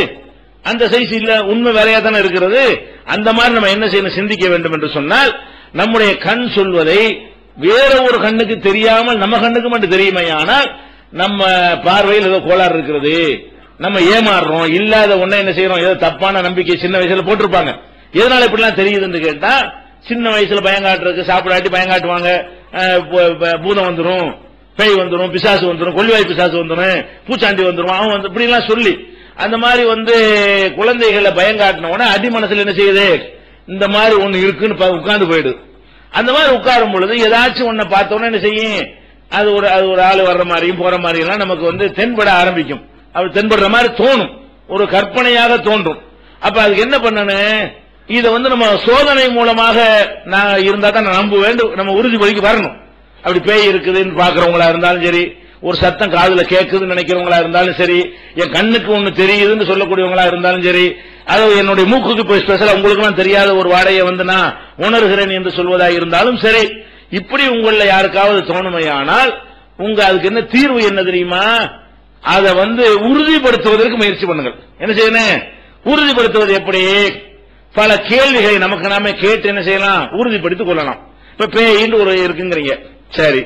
அந்த சைஸ் இல்ல, உண்மை வேறையா தானே இருக்கிறது. அந்த மாதிரி நம்ம என்ன செய்யணும், சிந்திக்க வேண்டும் என்று சொன்னால் நம்முடைய கண் சொல்வதை வேற ஒரு கண்ணுக்கு தெரியாமல் நம்ம கண்ணுக்கு மட்டும் தெரியுமே, ஆனால் நம்ம பார்வையில் ஏதோ கோளாறு இருக்கிறது, நம்ம ஏமாறுறோம், இல்லாத ஒண்ணு என்ன செய்யறோம், ஏதோ தப்பான நம்பிக்கை சின்ன வயசுல போட்டிருப்பாங்க. எதனால இப்படிலாம் தெரியுதுன்னு கேட்டா, சின்ன வயசுல பயங்காட்டுறதுக்கு சாப்பிடாட்டி பயங்காட்டுவாங்க, பூதம் வந்துடும், பேய் வந்துடும், பிசாசு வந்துடும், கொள்ளிவாய் பிசாசு வந்துடும், பூச்சாண்டி வந்துடும், அவன் இப்படி எல்லாம் சொல்லி அந்த மாதிரி குழந்தைகளை பயங்காட்டின உடனே அடி மனசுல என்ன செய்யுது, இந்த மாதிரி ஒண்ணு இருக்குன்னு உட்கார்ந்து போயிடுது. அந்த மாதிரி உட்காரும் பொழுது ஏதாச்சும் ஒன்ன பார்த்தோன்னா என்ன செய்யும், அது ஒரு ஆள் வர்ற மாதிரியும் போற மாதிரி எல்லாம் நமக்கு தென்பட ஆரம்பிக்கும். அது தென்படுற மாதிரி தோணும், ஒரு கற்பனையாக தோன்றும். அப்ப அதுக்கு என்ன பண்ணணும், இதை நம்ம சோதனை மூலமாக நான் இருந்தா தான் நான் நம்புவேன், நம்ம உறுதிமொழிக்கு வரணும். அப்படி பேய் இருக்குதுன்னு பாக்குறவங்களா இருந்தாலும் சரி, ஒரு சத்தம் காதுல கேட்குதுன்னு நினைக்கிறவங்களா இருந்தாலும் சரி, என் கண்ணுக்கு ஒண்ணு தெரியுதுன்னு சொல்லக்கூடியவங்களா இருந்தாலும் சரி, அது என்னுடைய மூக்குக்கு போய் ஸ்பெஷலா உங்களுக்கு தெரியாத ஒரு வாடையை நான் உணர்கிறேன் என்று சொல்வதா இருந்தாலும் சரி, இப்படி உங்கள யாருக்காவது தோணுமையானால் அதுக்கு என்ன தீர்வு என்ன தெரியுமா, அதை உறுதிப்படுத்துவதற்கு முயற்சி பண்ணுங்கள். என்ன செய்யணும், உறுதிப்படுத்துவது எப்படி, பல கேள்விகளை நமக்கு நாமே கேட்டு என்ன செய்யலாம், உறுதிப்படுத்திக் கொள்ளலாம். இப்ப பேயின்னு ஒரு இருக்குங்கிறீங்க, சரி,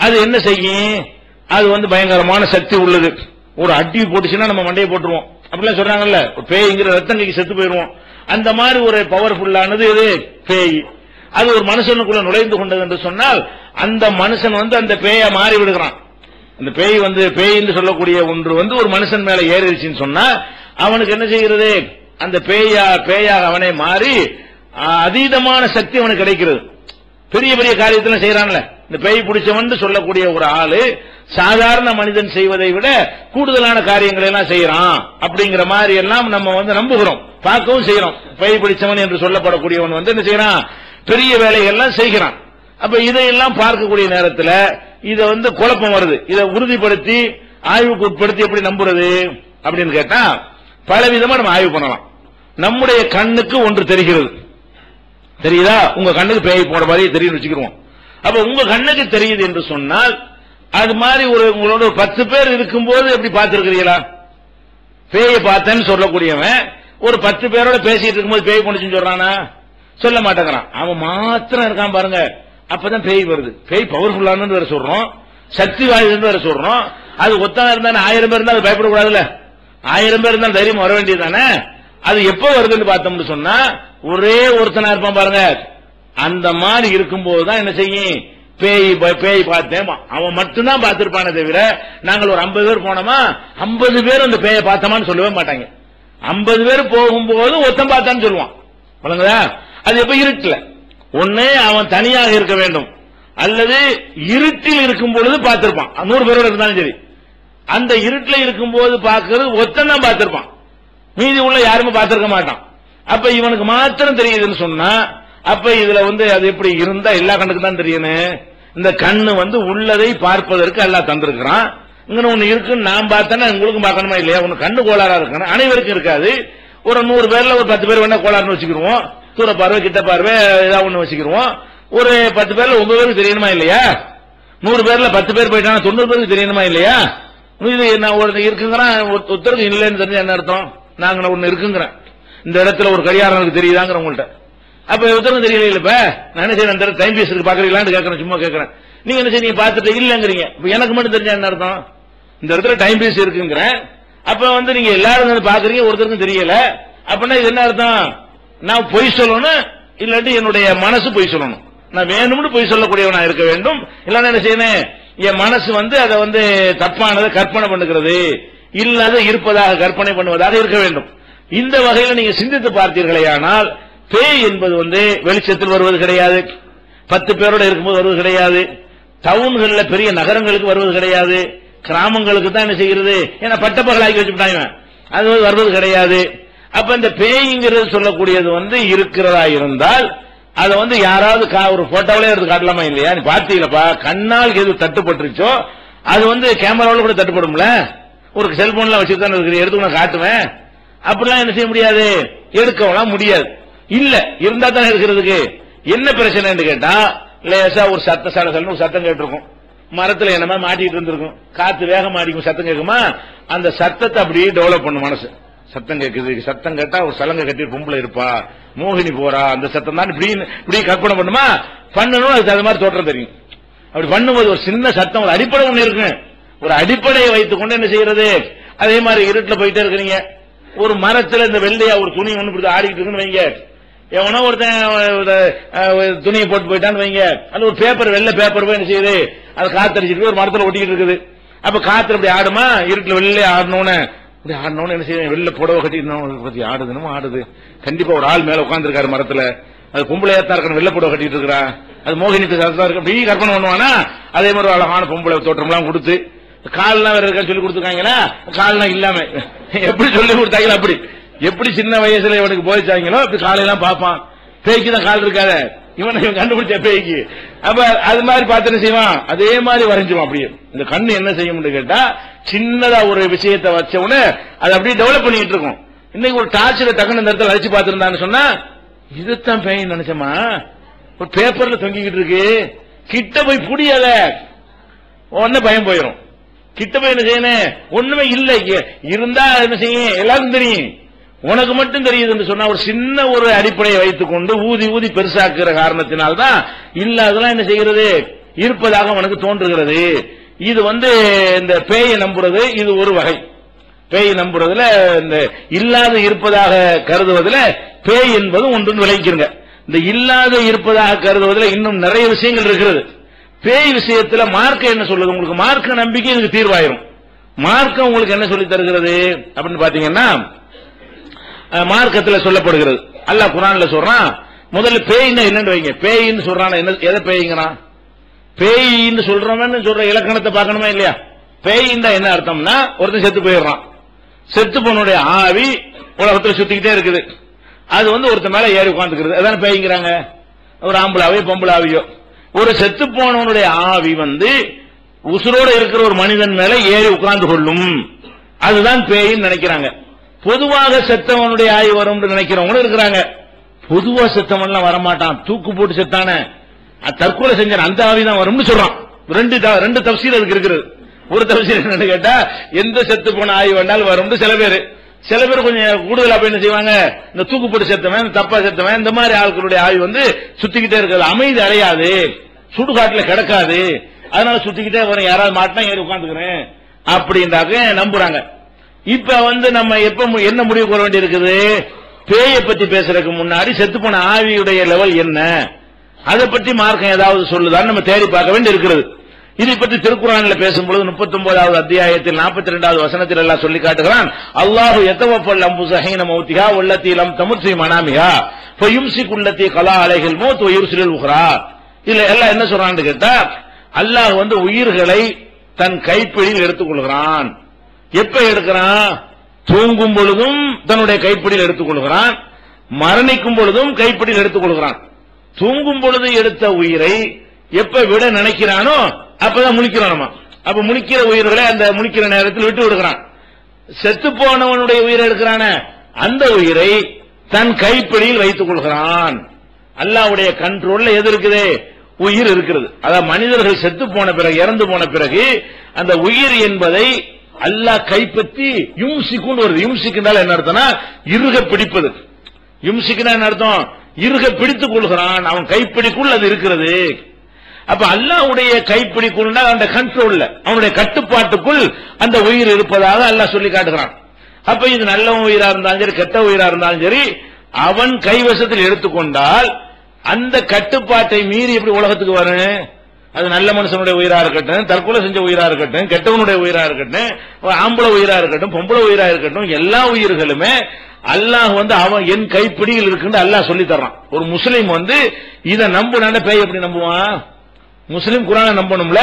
அது என்ன செய்யும், அது பயங்கரமான சக்தி உள்ளது, ஒரு அடி போட்டுச்சுன்னா நம்ம மண்டையை போட்டுருவோம் அப்படிலாம் சொல்றாங்கல்ல, பேய்ங்கிற ரத்தம் கைக்கு செத்து போயிடுவோம். அந்த மாதிரி ஒரு பவர்ஃபுல்லானது இது பேய். அது ஒரு மனுஷனுக்குள்ள நுழைந்து கொண்டது என்று சொன்னால் அந்த மனுஷன் அந்த பேயா மாறி விடுகிறான். அந்த பேய் பேய்ன்னு சொல்லக்கூடிய ஒன்று ஒரு மனுஷன் மேல ஏறிடுச்சுன்னு சொன்னா அவனுக்கு என்ன செய்கிறது, அந்த பேயாக அவனை மாறி அதீதமான சக்தி அவனுக்கு கிடைக்கிறது. பெரிய பெரிய காரியத்துல செய்யறான்ல, இந்த பேய் பிடிச்சவன் சொல்லக்கூடிய ஒரு ஆளு சாதாரண மனிதன் செய்வதை விட கூடுதலான காரியங்களை எல்லாம் செய்யறான் அப்படிங்கிற மாதிரி எல்லாம் நம்ம நம்புகிறோம், பார்க்கவும் செய்யறோம். பேய் பிடிச்சவன் என்று சொல்லப்படக்கூடியவன் என்ன செய்யறான், பெரிய வேலைகள்லாம் செய்கிறான். அப்ப இதையெல்லாம் பார்க்கக்கூடிய நேரத்தில் இதை குழப்பம் வருது. இதை உறுதிப்படுத்தி ஆய்வுக்கு உட்படுத்தி எப்படி நம்புறது அப்படின்னு கேட்டா பலவிதமா நம்ம ஆய்வு பண்ணலாம். நம்முடைய கண்ணுக்கு ஒன்று தெரிகிறது, தெரியுதா, உங்க கண்ணுக்கு பேய் போன மாதிரி தெரியும் வச்சுக்கிறோம். அப்ப உங்க கண்ணுக்கு தெரியுது என்று சொன்னால் அது மாதிரி உங்களோட 10 பேர் இருக்கும்போது எப்படி பார்த்திருக்கிறீங்களா, பேயை பார்த்தேன்னு சொல்லக்கூடியவன் ஒரு 10 பேரோட பேசிட்டு இருக்கும்போது பேய் போனுச்சுன்னு சொல்றானா, சொல்ல மாட்டேங்கிறான். அவன் மாத்திரம் இருக்கான் பாருங்க, அப்பதான் பேய் வருது. பேய் பவர்ஃபுல்லானு வேற சொல்றோம், சக்தி வாய்ந்தது வேற சொல்றோம். அது ஒத்தா இருந்தா 1000 பேர் இருந்தா அது பயப்படக்கூடாதுல்ல, 1000 பேர் இருந்தாலும் தைரியம் வர வேண்டியதுதானே. அது எப்ப வருதுன்னு பார்த்தோம்னு சொன்னா ஒரே ஒருத்தனா இருப்பான் பாருங்க, அந்த மாதிரி இருக்கும்போதுதான் என்ன செய்யும், பேய் பார்த்தேன், அவன் மட்டும்தான் பார்த்திருப்பானே தவிர நாங்கள் ஒரு 50 பேர் போனோமா 50 பேர் அந்த பேயை பார்த்தோமான்னு சொல்லவே மாட்டாங்க. 50 பேர் போகும்போது ஒருத்தன் பார்த்தான்னு சொல்லுவான். வழங்குதா? அது எப்ப இருட்டுல ஒண்ணு அவன் தனியாக இருக்க வேண்டும், அல்லது இருட்டில் இருக்கும் பொழுது பார்த்திருப்பான். 100 பேரோட இருந்தாலும் சரி, அந்த இருட்டில் இருக்கும் போது பார்க்கிறது ஒருத்தன் தான் பார்த்திருப்பான், மீதி உள்ள யாருமே பார்த்திருக்க மாட்டான். அப்ப இவனுக்கு மாத்திரம் தெரியுதுன்னு சொன்னா, அப்ப இதுல அது எப்படி இருந்தா எல்லா கண்ணுக்கு தான் தெரியணும். இந்த கண்ணு உள்ளதை பார்ப்பதற்கு எல்லாம் தந்திருக்கிறான். இங்க ஒண்ணு இருக்குன்னு நான் பார்த்தேன்னா உங்களுக்கும் பார்க்கணுமா இல்லையா? ஒண்ணு கண்ணு கோளாறா இருக்கணும், அனைவருக்கும் இருக்காது. ஒரு 100 பேர்ல ஒரு 10 பேர் வேணா கோளாறுன்னு வச்சுக்கிடுவோம், தூர பார்வை கிட்ட பார்வை ஏதாவது ஒண்ணு வச்சுக்கிடுவோம். ஒரு 10 பேர்ல 9 பேருக்கு தெரியணுமா இல்லையா? 100 பேர்ல 10 பேர் போயிட்டாங்க, 90 பேருக்கு தெரியணுமா இல்லையா? இது நான் ஒரு இருக்குங்கிறேன், ஒருத்தருக்கு இல்லைன்னு தெரிஞ்சு என்ன அர்த்தம்? நாங்க ஒண்ணு இருக்குங்கிறேன், இந்த இடத்துல ஒரு கடிகாரம் தெரியுதாங்கிற உங்கள்கிட்ட. அப்ப ஒருத்தரும் தெரியல. இப்ப நான் என்ன செய்யறேன், அந்த டைம் பீஸ் இருக்கு பாக்குறீங்களான்னு கேட்கறேன், சும்மா கேட்கறேன். நீங்க என்ன செய்ய, நீங்க பார்த்துட்டு இல்லங்கிறீங்க. இப்ப எனக்கு மட்டும் தெரிஞ்சா என்ன அர்த்தம்? இந்த இடத்துல டைம் பீஸ் இருக்குங்கிறேன். அப்ப நீங்க எல்லாரும் பாக்குறீங்க, ஒருத்தருக்கும் தெரியல. அப்படின்னா இது என்ன அர்த்தம்? நான் பொய் சொல்லணும், இல்லாட்டி என்னுடைய மனசு பொய் சொல்லணும். நான் வேணும்னு பொய் சொல்லக்கூடியவனா இருக்க வேண்டும். இல்லன்னா என்ன செய்யணும், என் மனசு அதை தப்பானதை கற்பனை பண்ணுகிறது, இல்லாத இருப்பதாக கற்பனை பண்ணுவதாக இருக்க வேண்டும். இந்த வகையில் நீங்க சிந்தித்து பார்த்தீர்களே ஆனால் பேய் என்பது வெளிச்சத்தில் வருவது கிடையாது, 10 பேரோட இருக்கும்போது வருவது கிடையாது, டவுன்கள்ல பெரிய நகரங்களுக்கு வருவது கிடையாது, கிராமங்களுக்கு தான் என்ன செய்கிறது, ஏன்னா பட்டப்பகலாக்கி வச்சுட்டாங்க, அது வருவது கிடையாது. அப்ப இந்த பேய்ங்கிறது சொல்லக்கூடியது இருக்கிறதா இருந்தால் அதை யாராவது ஒரு போட்டோவிலே எடுத்து காட்டலாமா இல்லையா? நீ பார்த்தீங்களப்பா, கண்ணால் எது தட்டுப்பட்டுருச்சோ அது கேமராவில் கூட தட்டுப்படும்ல, ஒரு செல்போன்லாம் வச்சுதான் இருக்கு, எடுத்து நான் காட்டுவேன். அப்படிலாம் என்ன செய்ய முடியாது, எடுக்கலாம் முடியாது. இல்ல இருந்தா தான் இருக்கிறதுக்கு என்ன பிரச்சனைன்னு கேட்டா, லேசா ஒரு சத்தம் சத்தம் கேட்டிருக்கும், மரத்துல என்னமா மாட்டிட்டு இருந்திருக்கும், காத்து வேகம் மாட்டிக்கும், சத்தம் கேட்குமா, அந்த சத்தத்தை அப்படியே டெவலப் பண்ணும் மனசு. சத்தம் கேட்குது, சத்தம் கேட்டா ஒரு சலங்கை கட்டி பொம்பளை இருப்பா, மோகினி போறா, அந்த சத்தம் தான் இப்படி கற்பனை பண்ணுமா, பண்ணணும். அது மாதிரி தோற்றம் தெரியும். அப்படி பண்ணும்போது ஒரு சின்ன சத்தம், ஒரு அடிப்படை ஒண்ணு இருக்கு, ஒரு அடிப்படையை வைத்துக் கொண்டு என்ன செய்யறது. அதே மாதிரி இருட்டுல போயிட்டே இருக்கிறீங்க, ஒரு மரத்துல இந்த வெள்ளையா ஒரு துணி ஒண்ணு ஆடிக்கிட்டு இருக்குன்னு வைங்க, எவனோ ஒருத்தன் துணியை போட்டு போயிட்டான்னு வைங்க, அது ஒரு பேப்பர், வெள்ளை பேப்பர் போய் என்ன செய்யுது, அது காத்தடிச்சிட்டு ஒரு மரத்துல ஒட்டிக்கிட்டு இருக்குது. அப்ப காத்து அப்படி ஆடுமா, இருட்டுல வெள்ளையா ஆடணும்னு இப்படி ஆடணும்னு என்ன செய்ய, வெள்ள புடவை கட்டிட்டு ஆடுதுன்னு ஆடுது. கண்டிப்பா ஒரு ஆள் மேல உட்கார்ந்து இருக்காரு மரத்துல, அது பொம்பளையாத்தான் இருக்கணும், வெள்ள புடவை கட்டிட்டு இருக்கிறா, அது மோகினிக்கு இருக்கு, அப்படி கற்பனை பண்ணுவானா. அதே மாதிரி ஒரு அழகான பொம்பளை தோற்றம் எல்லாம் கொடுத்து, கால்லாம் வேற இருக்கா சொல்லி கொடுத்துருக்காங்களா, கால்லாம் இல்லாம எப்படி சொல்லி கொடுத்தாங்களா, அப்படி எப்படி சின்ன வயசுல இவனுக்கு போயிச்சாங்களோ அப்படி காலையெல்லாம் பார்ப்பான். பேய்க்கு தான் கால் இருக்காத, இவன் கண்டுபிடிச்ச பேய்க்கு. அப்ப அது மாதிரி பார்த்து செய்வான், அதே மாதிரி வரைஞ்சுவான். அப்படியே இந்த கண்ணு என்ன செய்யும் கேட்டா, சின்னதா ஒரு விஷயத்தை வச்ச உடனே அதை அப்படியே டெவலப் பண்ணிட்டு இருக்கும். இன்னைக்கு ஒரு டார்ச்சில டக்குனு இந்த இடத்துல அழைச்சு பார்த்திருந்தான்னு சொன்னா, இதுதான் பேய் நினைச்சமா, ஒரு பேப்பர்ல தொங்கிக்கிட்டு இருக்கு, கிட்ட போய் புடியல, உடனே பயம் போயிடும். கிட்ட போய் என்ன செய்யணும், ஒண்ணுமே இல்லை, இருந்தா என்ன செய்யும், எல்லாருக்கும் தெரியும், உனக்கு மட்டும் தெரியுதுன்னு சொன்னா, ஒரு சின்ன ஒரு அடிப்படையை வைத்துக் கொண்டு ஊதி ஊதி பெருசாக்குற காரணத்தினால்தான் இல்லாதெல்லாம் என்ன செய்கிறது, இருப்பதாக அவனுக்கு தோன்றுகிறது. இது இந்த பேயை நம்புறது, இது ஒரு வகை. பேய் நம்புறதுல இந்த இல்லாத இருப்பதாக கருதுவதில் பேய் என்பது ஒன்று விளைக்கிறங்க. இந்த இல்லாத இருப்பதாக கருதுவதில் இன்னும் நிறைய விஷயங்கள் இருக்கிறது. பேய் விஷயத்துல மார்க்கம் என்ன சொல்லுது, உங்களுக்கு மார்க்க நம்பிக்கை இதுக்கு தீர்வாயிரும். மார்க்கம் உங்களுக்கு என்ன சொல்லி தருகிறது அப்படின்னு பாத்தீங்கன்னா, மார்க்கத்தில் சொல்லப்படுகிறது. அல்லாஹ் குர்ஆன்ல சொல்றான், முதல்ல பேய்னா என்னன்னு வைங்க, பேயின்னு சொல்றான், என்ன எதை பேய்ங்கிறான், பேயின்னு சொல்றவன் சொல்ற இலக்கணத்தை பார்க்கணுமா இல்லையா? பேயின்னா என்ன அர்த்தம்னா, ஒருத்தன் செத்து போயிடுறான், செத்து போனுடைய ஆவி உலகத்தில் சுத்திக்கிட்டே இருக்குது, அது ஒருத்தன் மேல ஏறி உட்காந்துக்கிறது, அதான பேய்ங்கிறாங்க. ஒரு ஆம்பளாவையோ பொம்பளாவையோ, ஒரு செத்து போனவனுடைய ஆவி உசுரோட இருக்கிற ஒரு மனிதன் மேல ஏறி உட்கார்ந்து கொள்ளும், அதுதான் பேயின்னு நினைக்கிறாங்க. பொதுவாக செத்தவனுடைய ஆய்வு வரும் நினைக்கிறவங்களும் இருக்கிறாங்க. பொதுவா செத்தவன்லாம் வரமாட்டான், தூக்கு போட்டு செத்தான, தற்கொலை செஞ்சான், அந்த ஆவிதான் வரும்னு சொல்றான். ரெண்டு தப்சீர் அதுக்கு இருக்கிறது. ஒரு தப்சீர் என்னன்னு கேட்டா, எந்த செத்து போன ஆய்வு வேண்டாலும் வரும். சில பேர் கொஞ்சம் கூடுதலா போய் என்ன செய்வாங்க, இந்த தூக்கு போட்டு செத்தவன், தப்பா செத்தவன், இந்த மாதிரி ஆட்களுடைய ஆய்வு சுத்திக்கிட்டே இருக்கிறது, அமைதி அடையாது, சுடுகாட்டுல கிடக்காது, அதனால சுத்திக்கிட்டே வரும், யாராவது மாட்டினா ஏறி உட்காந்துக்கிறேன் அப்படின்றாக்க நம்புறாங்க. இப்ப நம்ம எப்ப என்ன முடிவு கொள்ள வேண்டி இருக்குது, பேயை பத்தி பேசுறதுக்கு முன்னாடி செத்து போன ஆவியுடைய லெவல் என்ன, அதை பற்றி மார்க்கம் ஏதாவது சொல்லுதான் நம்ம தேடி பார்க்க வேண்டி இருக்கிறது. இதை பற்றி திருக்குர்ஆனில் பேசும்போது 39வது அத்தியாயத்தில் 42வது வசனத்தில் எல்லாம் சொல்லி காட்டுகிறான். அல்லாஹு யதவஃபல் அன்ஃபுஸ ஹீன மௌத்திஹா வல்லதி லம் தமுத் ஃபீ மனாமிஹா ஃபயும்சிகு அல்லதி கலா அலைஹில் மௌத் வ யுர்சிலுல் உக்ரா. இதுல எல்லாம் என்ன சொல்றான்னு கேட்டா, அல்லாஹ் உயிர்களை தன் கைப்பிடியில் எடுத்துக்கொள்கிறான். எப்ப எடுக்கிறான்? தூங்கும் பொழுதும் தன்னுடைய கைப்பிடியில் எடுத்துக்கொள்கிறான், மரணிக்கும் பொழுதும் கைப்பிடியில் எடுத்துக்கொள்கிறான். தூங்கும் பொழுது எடுத்த உயிரை எப்ப விட நினைக்கிறானோ அப்பதான் முழிக்கிறான். அப்ப முழிக்கிற உயிர்களை அந்த முழிக்கிற நேரத்தில் விட்டு விடுகிறான். செத்து போனவனுடைய உயிரை எடுக்கிறான அந்த உயிரை தன் கைப்பிடியில் வைத்துக் கொள்கிறான். அல்லாஹ்வுடைய கண்ட்ரோல்ல எது இருக்குது? உயிர் இருக்கிறது. அதாவது மனிதர்கள் செத்து போன பிறகு, இறந்து போன பிறகு அந்த உயிர் என்பதை அல்லாஹ் கைப்பற்றி யும்சிக்குன்னு வருது. யும்சிக்குனால என்ன அர்த்தம்னா இறுக பிடிப்பது. யும்சிக்குனா என்ன அர்த்தம்? இறுக பிடித்துக் கொள்கிறான். அவன் கைப்பிடிக்குள் அது இருக்கிறது. அப்ப அல்லாஹ்வுடைய கைப்பிடிக்குள் அந்த கண்ட்ரோல்ல, அவனுடைய கட்டுப்பாட்டுக்குள் அந்த உயிர் இருப்பதாக அல்லாஹ் சொல்லி காட்டுகிறான். அப்ப இது நல்ல உயிரா இருந்தாலும் சரி, கெட்ட உயிரா இருந்தாலும் சரி, அவன் கைவசத்தில் எடுத்துக்கொண்டால் அந்த கட்டுப்பாட்டை மீறி எப்படி உலகத்துக்கு வரணும்? அது நல்ல மனுஷனுடைய உயிரா இருக்கட்டும், தற்கொலை செஞ்ச உயிரா இருக்கட்டும், கெட்டவனுடைய உயிரா இருக்கட்டும், ஆம்பளை உயிரா இருக்கட்டும், பொம்பளை உயிரா இருக்கட்டும், எல்லா உயிர்களுமே அல்லாஹ் அவன் என் கைப்பிடியில் இருக்குன்னு அல்லாஹ் சொல்லி தர்றான். ஒரு முஸ்லீம் இதை நம்புனான பேய் எப்படி நம்புவான்? முஸ்லீம் குர்ஆனை நம்பணும்ல.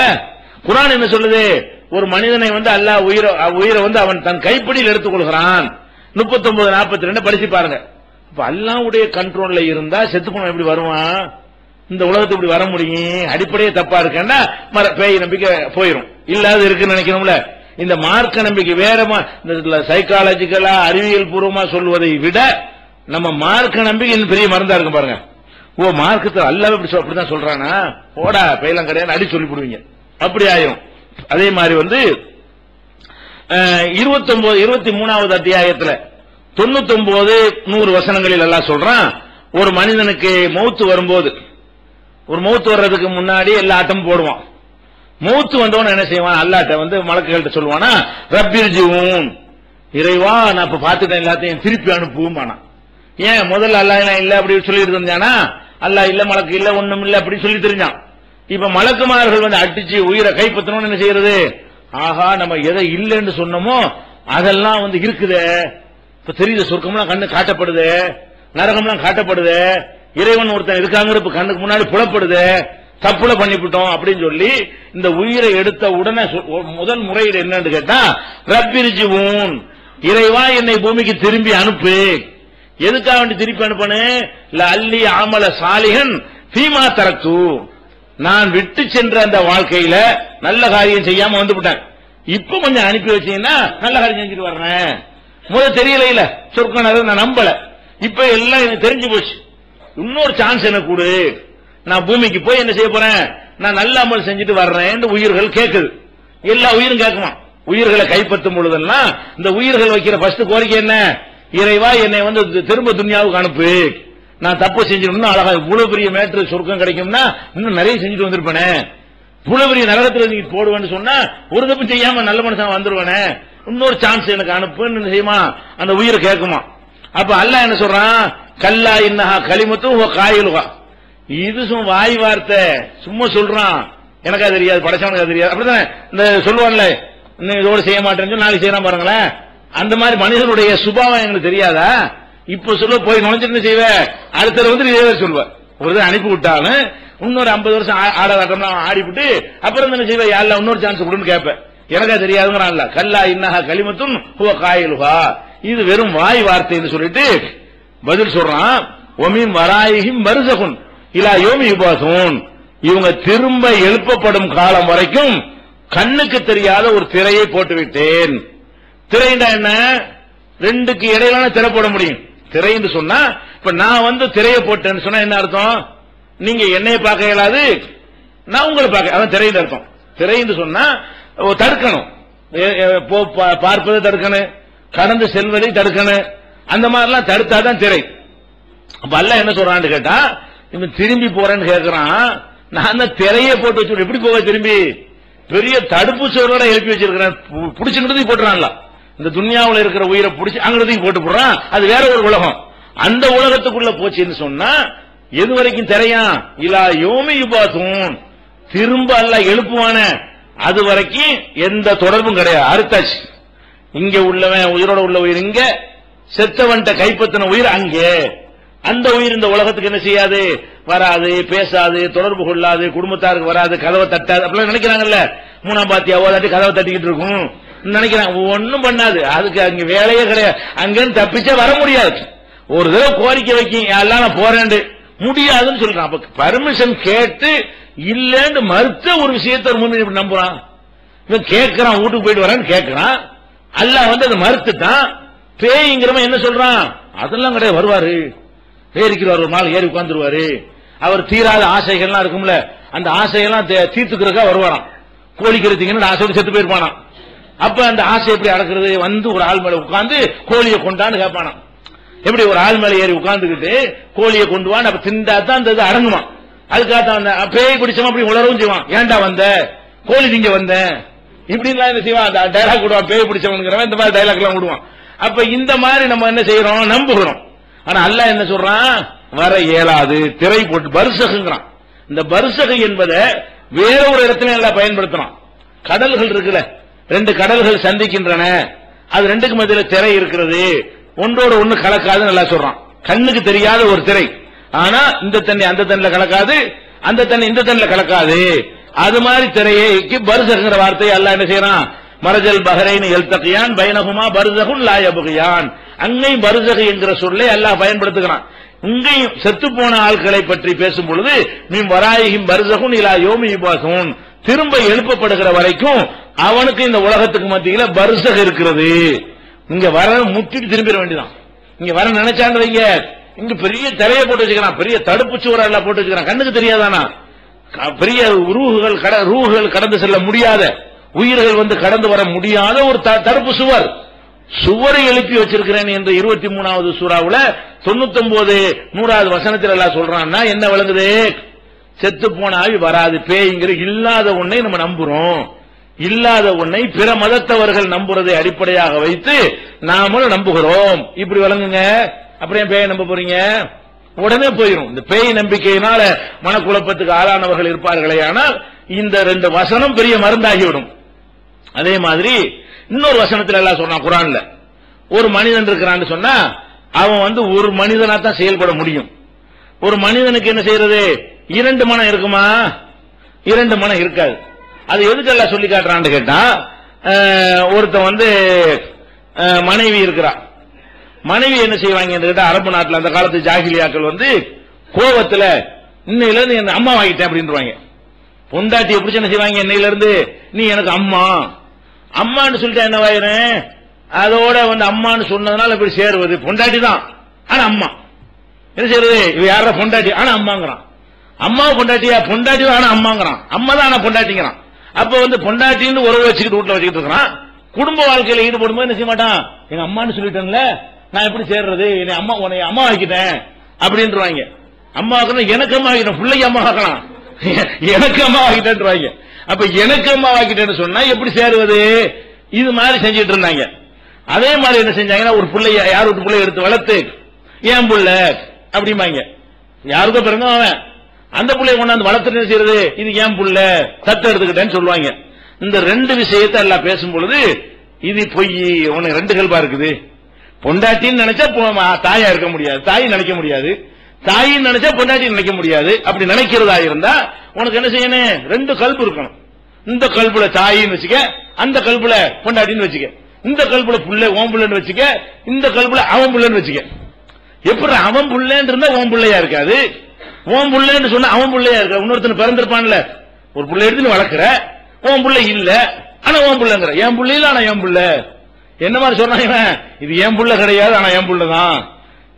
குர்ஆன் என்ன சொல்லுது? ஒரு மனிதனை அல்லாஹ் உயிரை அவன் தன் கைப்பிடியில் எடுத்துக்கொள்கிறான். 39:42 படிச்சு பாருங்க. இப்ப அல்லாஹ்வுடைய கண்ட்ரோல்ல இருந்தா செத்து போன எப்படி வருவான்? இந்த உலகத்துக்கு இப்படி வர முடியும்? அடிப்படையே தப்பா இருக்கேன்னா பேய் நம்பிக்கை போயிடும். இல்லாத இருக்குன்னு நினைக்கணும்ல. இந்த மார்க்க நம்பிக்கை வேறமா சைக்காலஜிக்கலா அறிவியல் பூர்வமா சொல்வதை விட நம்ம மார்க்க நம்பிக்கை இன்னும் பெரிய மருந்தா இருக்கும் பாருங்க. ஓ மார்க்கத்தை அல்லாஹ் அப்படிதான் சொல்றானா, போடா பேயெல்லாம் கிடையாது அடி சொல்லி போடுவீங்க, அப்படி ஆயிரும். அதே மாதிரி 23வது அத்தியாயத்தில் 99-100 வசனங்களில் எல்லாம் சொல்றான். ஒரு மனிதனுக்கு மௌத்து வரும்போது, ஒரு மௌத்து வர்றதுக்கு முன்னாடி எல்லா ஆட்டமும் போடுவான். மௌத்து வந்தவன என்ன செய்வான்? அல்லாஹ்ட்ட மலக்குகள்கிட்ட சொல்லுவானா, ரப்பிர்ஜிஊன், இறைவா நான் இப்ப பார்த்துட்டேன், எல்லாத்தையும் திருப்பி அனுப்புவானா. ஏன் முதல்ல அல்லாஹ் இல்ல அப்படி சொல்லிட்டு இருந்தானா? அல்லாஹ் இல்ல, மலக்கு இல்ல, ஒண்ணும் இல்ல அப்படி சொல்லி தெரிஞ்சான். இப்ப மலக்குமார்கள் அடிச்சு உயிரை கைப்பற்றணும்னு என்ன செய்யறது? ஆஹா நம்ம எதை இல்லைன்னு சொன்னோமோ அதெல்லாம் இருக்குதே. இப்ப தெரியுது, சொர்க்கம்லாம் கண்ணு காட்டப்படுது, நரகம்லாம் காட்டப்படுது, இறைவன் ஒருத்தன் இருக்காங்கிறப்ப கண்ணுக்கு முன்னாடி புலப்படுது, தப்புல பண்ணிவிட்டோம் அப்படின்னு சொல்லி இந்த உயிரை எடுத்த உடனே முதல் முறையீடு என்னன்னு கேட்டா, ரப்பிர்ஜிஊன், இறைவா என்னை பூமிக்கு திரும்பி அனுப்பு. எதுக்காக வேண்டி திருப்பி அனுப்பனு? லஅல்லி அமல சாலிஹன் ஃபீமா தரக்து, நான் விட்டு சென்ற அந்த வாழ்க்கையில நல்ல காரியம் செய்யாம வந்துவிட்டேன், இப்ப கொஞ்சம் அனுப்பி வச்சீங்கன்னா நல்ல காரியம் செஞ்சுட்டு வர்றேன். முதல் தெரியல, இல்ல சொர்க்கம் நான் நம்பல, இப்ப எல்லாம் எனக்கு தெரிஞ்சு போச்சு, இன்னொரு சான்ஸ் எனக்கு கொடு, நான் பூமிக்கு போய் என்ன செய்ய போறேன், நான் நல்ல அமல் செஞ்சுட்டு வர்றேன். உயிர்கள் கேட்குது, எல்லா உயிரும் கேட்குமா. உயிர்களை கைப்பற்றும் பொழுதெல்லாம் இந்த உயிர்கள் வைக்கிற ஃபர்ஸ்ட் கோரிக்கை என்ன? இறைவா என்னை திரும்ப துன்யாவுக்கு அனுப்பு, நான் தப்பு செஞ்சிடணும், அழகா இவ்வளவு பெரிய மேட்ரு சொர்க்கம் கிடைக்கும்னா இன்னும் நிறைய செஞ்சுட்டு வந்திருப்பேனே, இவ்வளவு பெரிய நரகத்தில் நீங்க போடுவேன்னு சொன்னா ஒரு தப்பு செய்யாம நல்ல மனுஷன் வந்துருவானே, இன்னொரு சான்ஸ் எனக்கு அனுப்புன்னு செய்யுமா, அந்த உயிரை கேட்குமா. அப்ப அல்லாஹ் என்ன சொல்றான்? கல்லா இன்னஹா கலிமத்து காயிலுகா, இது வாய் வார்த்தை, சும்மா சொல்றான், எனக்கா தெரியாது, படைச்சவனுக்கு தெரியாது, அப்படித்தானே இந்த சொல்லுவான்ல, இதோடு செய்ய மாட்டேன்னு நாளைக்கு செய்யறான் பாருங்களேன். அந்த மாதிரி மனிதனுடைய சுபாவம் எங்களுக்கு தெரியாதா? இப்ப சொல்ல போய் நுழைஞ்சிட்டு செய்வ, அடுத்த இதே சொல்வ, ஒரு அனுப்பி விட்டாலும் இன்னொரு 50 வருஷம் ஆடலாம் ஆடிவிட்டு அப்புறம் என்ன செய்வ, யாரில் இன்னொரு சான்ஸ் கொடுன்னு கேட்ப, எனக்கா தெரியாதுங்கிறான்ல. கல்லா இன்னஹா கலிமத்துன் ஹுவ காயிலுஹா, இது வெறும் வாய் வார்த்தைன்னு சொல்லிட்டு பதில் சொல்றான். ஒமின் வராயிஹிம் பர்ஸகுன் இலா யௌமி யுபாஸூன், இவங்க திரும்ப எழுப்பப்படும் காலம் வரைக்கும் கண்ணுக்கு தெரியாத ஒரு திரையை போட்டு விட்டேன். திரைண்டா என்ன? ரெண்டுக்கு இடையிலான திரை போட முடியும். திரைன்னு சொன்னா இப்ப நான் திரையை போட்டேன்னு சொன்னா என்ன அர்த்தம்? நீங்க என்னைய பார்க்க இயலாது, நான் உங்களை பார்க்க, அதான் திரைன்னு அர்த்தம். திரைன்னு சொன்னா தடுக்கணும், பார்ப்பதை தடுக்கணும், கடந்து செல்வதை தடுக்கணும், அந்த மாதிரிலாம் தடுத்தாதான் திரை. அப்ப அல்லாஹ் என்ன சொல்றான்னு கேட்டா, இவன் திரும்பி போறேன்னு கேட்கிறான், நான் தான் திரையை போட்டு வச்சு எப்படி போக திரும்பி, பெரிய தடுப்பு சோரோட எழுப்பி வச்சிருக்கிறேன், புடிச்சுக்கிட்டு போட்டுறான்ல. இந்த துன்யாவில் இருக்கிற உயிரை பிடிச்சி அங்கிருந்து போட்டு போடுறான், அது வேற ஒரு உலகம். அந்த உலகத்துக்குள்ள போச்சுன்னு சொன்னா எது வரைக்கும் திரையா இலா யோமி யுபாசூன், திரும்ப அல்லாஹ் எழுப்புவான அது வரைக்கும் எந்த தொடர்பும் கிடையாது. அறுத்தாச்சு. இங்க உள்ளவன் உயிரோட உள்ள உயிர் இங்க, செத்தவன்ட்ட கைப்பற்றின உயிர் அங்கே. அந்த உயிர் இந்த உலகத்துக்கு என்ன செய்யாது, வராது, பேசாது, தொடர்பு கொள்ளாது, குடும்பத்தாருக்கு வராது, கதவை தட்டாது. அப்படிலாம் நினைக்கிறாங்கல்ல, மூணாம் பாத்தியா ஓதாட்டி கதவை தட்டிக்கிட்டு இருக்கும் நினைக்கிறாங்க. ஒன்னும் பண்ணாது, அதுக்கு அங்க வேலையே கிடையாது. அங்கிருந்து தப்பிச்சா வர முடியாது. ஒரு தடவை கோரிக்கை வைக்க எல்லாம் நான் போறேன் முடியாதுன்னு சொல்றான். அப்ப பர்மிஷன் கேட்டு இல்லன்னு மறுத்த ஒரு விஷயத்தை முன்னாடி நம்புறான். இவன் கேட்கிறான், வீட்டுக்கு போயிட்டு வரேன்னு கேட்கிறான். அல்லாஹ் வந்து அதை மறுத்துட்டான். பேய்ங்கிறவன் என்ன சொல்றான், அதெல்லாம் கிடையாது, வருவாரு, ஏறிக்கிறார், ஒரு நாள் ஏறி உட்கார்ந்துருவாரு, அவர் தீராத ஆசைகள்லாம் இருக்கும்ல, அந்த ஆசையெல்லாம் தீர்த்துக்கிறதுக்கா வருவாராம். கோழிக்கிறதுக்கு ஆசையோடு செத்து போயிருப்பானா. அப்ப அந்த ஆசை எப்படி அடக்கிறது, வந்து ஒரு ஆள் மேல உட்கார்ந்து கோழியை கொண்டான்னு கேட்பானா. எப்படி ஒரு ஆள் மேல ஏறி உட்கார்ந்துக்கிட்டு கோழியை கொண்டு வான்னு அப்ப திண்டா தான் அந்த இது அடங்குமா. அதுக்காக அந்த பேய் பிடிச்சவன் அப்படி உளரவும் செய்வான், ஏன்டா வந்த, கோழி திங்க வந்த, இப்படின்லாம் என்ன செய்வான், டைலாக் விடுவான். பேய் பிடிச்சவனுங்கிறவன் இந்த மாதிரி டைலாக் எல்லாம் விடுவான். அப்ப இந்த மாதிரி நம்ம என்ன செய்யறோம், நம்புகிறோம். ஆனா அல்லாஹ் என்ன சொல்றான், வர இயலாது, திரை போட்டு பர்சகுங்கிறான். இந்த பர்சகு என்பதை வேற ஒரு இடத்துல எல்லாம் பயன்படுத்துறான். கடல்கள் இருக்குல்ல, ரெண்டு கடல்கள் சந்திக்கின்றன, அது ரெண்டுக்கு மத்தியில திரை இருக்கிறது, ஒன்றோட ஒண்ணு கலக்காது நல்லா சொல்றான். கண்ணுக்கு தெரியாத ஒரு திரை. ஆனா இந்த தண்ணி அந்த தண்ணில கலக்காது, அந்த தண்ணி இந்த தண்ணில கலக்காது. அது மாதிரி திரையை பர்சகுங்கிற வார்த்தையை அல்லாஹ் என்ன செய்யறான், மரஜல் பஹரைன் எல்தகியான் பைனஹுமா பர்சகுன் லா யப்கியான். அங்கேயும் பர்சகு என்கிற சொல்லை அல்லாஹ் பயன்படுத்துகிறான். இங்கேயும் செத்து போன ஆட்களை பற்றி பேசும் பொழுது மீன் வராயிஹிம் பர்சகுன் இலா யோமி யுபாசூன், திரும்ப எழுப்பப்படுகிற வரைக்கும் அவனுக்கு இந்த உலகத்துக்கு மத்தியில பர்சகு இருக்கிறது. இங்க வர முட்டிட்டு திரும்பிட வேண்டியதான். இங்க வர நினைச்சாங்க, இங்க பெரிய திரையை போட்டு வச்சுக்கிறான், பெரிய தடுப்பு சுவரை எல்லாம் போட்டு வச்சுக்கிறான், கண்ணுக்கு தெரியாதானா, பெரிய ரூஹுகள் கடந்து செல்ல முடியாத, உயிர்கள் வந்து கடந்து வர முடியாத ஒரு தடுப்பு சுவர், சுவரை எழுப்பி வச்சிருக்கிறேன் என்று 23வது சூறாவுல 99 100வது வசனத்தில் எல்லாம் சொல்றான்னா என்ன விளங்குது, செத்து போன ஆவி வராது, பேய்ங்கிற இல்லாத ஒன்னை நம்ம நம்புறோம். இல்லாத ஒன்னை பிற மதத்தவர்கள் நம்புறதை அடிப்படையாக வைத்து நாமளும் நம்புகிறோம். இப்படி விளங்குங்க. அப்படியே பேயை நம்ப போறீங்க, உடனே போயிடும். இந்த பேய் நம்பிக்கையினால மனக்குழப்பத்துக்கு ஆளானவர்கள் இருப்பார்களே, ஆனால் இந்த 2 வசனம் பெரிய மருந்தாகிவிடும். அதே மாதிரி இன்னொரு வசனத்தில் எல்லாம் சொன்னான் குர்ஆன்ல, ஒரு மனிதன் இருக்கிறான்னு சொன்னா அவன் வந்து ஒரு மனிதனா தான் செயல்பட முடியும். ஒரு மனிதனுக்கு என்ன செய்யறது, 2 மனம் இருக்குமா, 2 மனம் இருக்காது. அது எதுக்கு எல்லாம் சொல்லி காட்டுறான்னு கேட்டா, ஒருத்தன் வந்து மனைவி இருக்கிறா, மனைவி என்ன செய்வாங்க கேட்டா, அரபு நாட்டில் அந்த காலத்து ஜாகிலியாக்கள் வந்து கோபத்துல இன்னையில இருந்து என் அம்மா வாங்கிட்டேன் அப்படின்றாங்க. பொண்டாட்டி எப்படி என்ன செய்வாங்க, இன்னையில இருந்து நீ எனக்கு அம்மா அம்மான்னு சொல்லிட்டா என்னவாயிரும், அதோட வந்து அம்மான்னு சொன்னதுனால இப்படி சேருவது பொண்டாட்டி தான், ஆனா அம்மா என்ன செய்யறது, இவ யார பொண்டாட்டி ஆனா அம்மாங்கிறான், அம்மா பொண்டாட்டியா பொண்டாட்டி ஆனா அம்மாங்கிறான், அம்மா தான் ஆனா பொண்டாட்டிங்கிறான். அப்ப வந்து பொண்டாட்டின்னு உறவு வச்சுக்கிட்டு வீட்டுல வச்சுக்கிட்டு இருக்கிறான். குடும்ப வாழ்க்கையில ஈடுபடும் போது என்ன செய்ய மாட்டான், எங்க அம்மான்னு சொல்லிட்டேன்ல நான் எப்படி சேர்றது, என்னை அம்மா உன்னை அம்மா ஆக்கிட்டேன் அப்படின்றாங்க. அம்மா ஆக்கணும், எனக்கு அம்மா ஆக்கிட்டேன், பிள்ளைக்கு அம்மா ஆக்கலாம், எனக்கு அம்மா ஆக்கிட்டேன்றாங்க. அப்ப எனக்கு அம்மா ஆக்கிட்டேன்னு சொன்னா எப்படி சேருவது, இது மாதிரி செஞ்சிட்டு இருந்தாங்க. அதே மாதிரி என்ன செஞ்சாங்கன்னா, ஒரு பிள்ளைய யார் வீட்டு பிள்ளைய எடுத்து வளர்த்து ஏன் புள்ள அப்படிம்பாங்க, யாருக்கும் பிறந்த அவன் அந்த பிள்ளைய கொண்டாந்து வளர்த்து என்ன செய்யறது, இது ஏன் புள்ள தத்து எடுத்துக்கிட்டேன்னு சொல்லுவாங்க. இந்த 2 விஷயத்தை எல்லாம் பேசும் பொழுது இது பொய், உனக்கு 2 கல்பா இருக்குது. பொண்டாட்டின்னு நினைச்சா தாயா இருக்க முடியாது, தாய் நினைக்க முடியாது, தாயின்னு நினைச்சா பொண்டாட்டி நினைக்க முடியாது. அப்படி நினைக்கிறதா இருந்தா உனக்கு என்ன செய்யணும், 2 கல்பு இருக்கணும். இந்த கல்புல தாயின்னு வச்சுக்க, அந்த கல்புல பொண்டாட்டின்னு வச்சுக்க, இந்த கல்புல புள்ள ஓம் புள்ளன்னு வச்சுக்க, இந்த கல்புல அவன் புள்ளன்னு வச்சுக்க. எப்படி அவன் புள்ளன்னு இருந்தா ஓம் புள்ளையா இருக்காது, ஓம் புள்ளன்னு சொன்னா அவன் புள்ளையா இருக்க. இன்னொருத்தன் பிறந்திருப்பான்ல, ஒரு புள்ளை எடுத்து வளர்க்கிற, ஓம் புள்ளை இல்ல ஆனா ஓம் புள்ளங்கிற, என் புள்ள இல்ல ஆனா என் புள்ள. என்ன மாதிரி சொன்னாங்க, இது என் புள்ள கிடையாது ஆனா என் புள்ளதான்,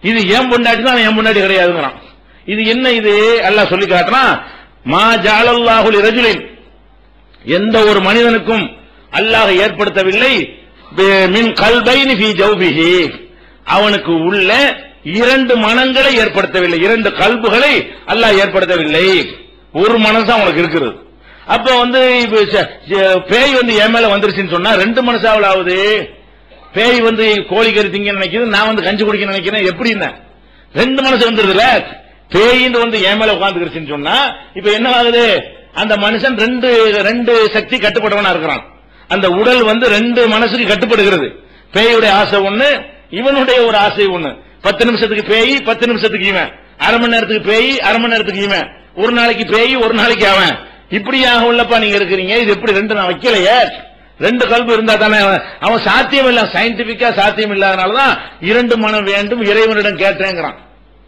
இது என் பொண்டாட்டி தான் என் பொண்டாட்டி கிடையாதுங்கிறான். இது என்ன, இது அல்லாஹ் சொல்லி காட்டுறான், மா ஜஅலல்லாஹு லிரஜுலின், எந்த ஒரு மனிதனுக்கும் அல்லாஹ் ஏற்படுத்தவில்லை, மின் கல்பைனி ஃபீ ஜௌபிஹி, அவனுக்கு உள்ள 2 மனங்களை ஏற்படுத்தவில்லை, 2 கல்புகளை அல்லாஹ் ஏற்படுத்தவில்லை, ஒரு மனசு தான் உனக்கு இருக்கிறது. அப்ப வந்து பேய் வந்து என் மேல வந்துருச்சுன்னு சொன்னா 2 மனசாவில் ஆகுது. பேய் வந்து கோழி கறி திங்க நினைக்குது, நான் வந்து கஞ்சி குடிக்க நினைக்கிறேன், எப்படின்னா 2 மனசு வந்துருதுல. பேயின்னு வந்து என் மேல உட்கார்ந்துருச்சுன்னு சொன்னா இப்ப என்ன ஆகுது? அந்த மனுஷன் ரெண்டு சக்தி கட்டுப்பட்டவனா இருக்கிறான். அந்த உடல் வந்து 2 மனசுக்கு கட்டுப்படுகிறது. பேயுடைய ஆசை ஒண்ணு, இவனுடைய ஒரு ஆசை ஒண்ணு. 10 நிமிஷத்துக்கு பேய், 10 நிமிஷத்துக்கு இவன். அரை மணி நேரத்துக்கு பேய், அரை மணி நேரத்துக்கு இவன். ஒரு நாளைக்கு பேய், ஒரு நாளைக்கு அவன். இப்படியாக உள்ளப்பா நீங்க இருக்கிறீங்க. இது எப்படி 2 நான் வைக்கலையே? 2 கல்பு இருந்தா தானே அவன் சாத்தியம் இல்ல, சயின்டிபிக்கா சாத்தியம் இல்லாதனாலதான் 2 மனம் வேண்டும் இறைவனிடம் கேட்டேங்கிறான்.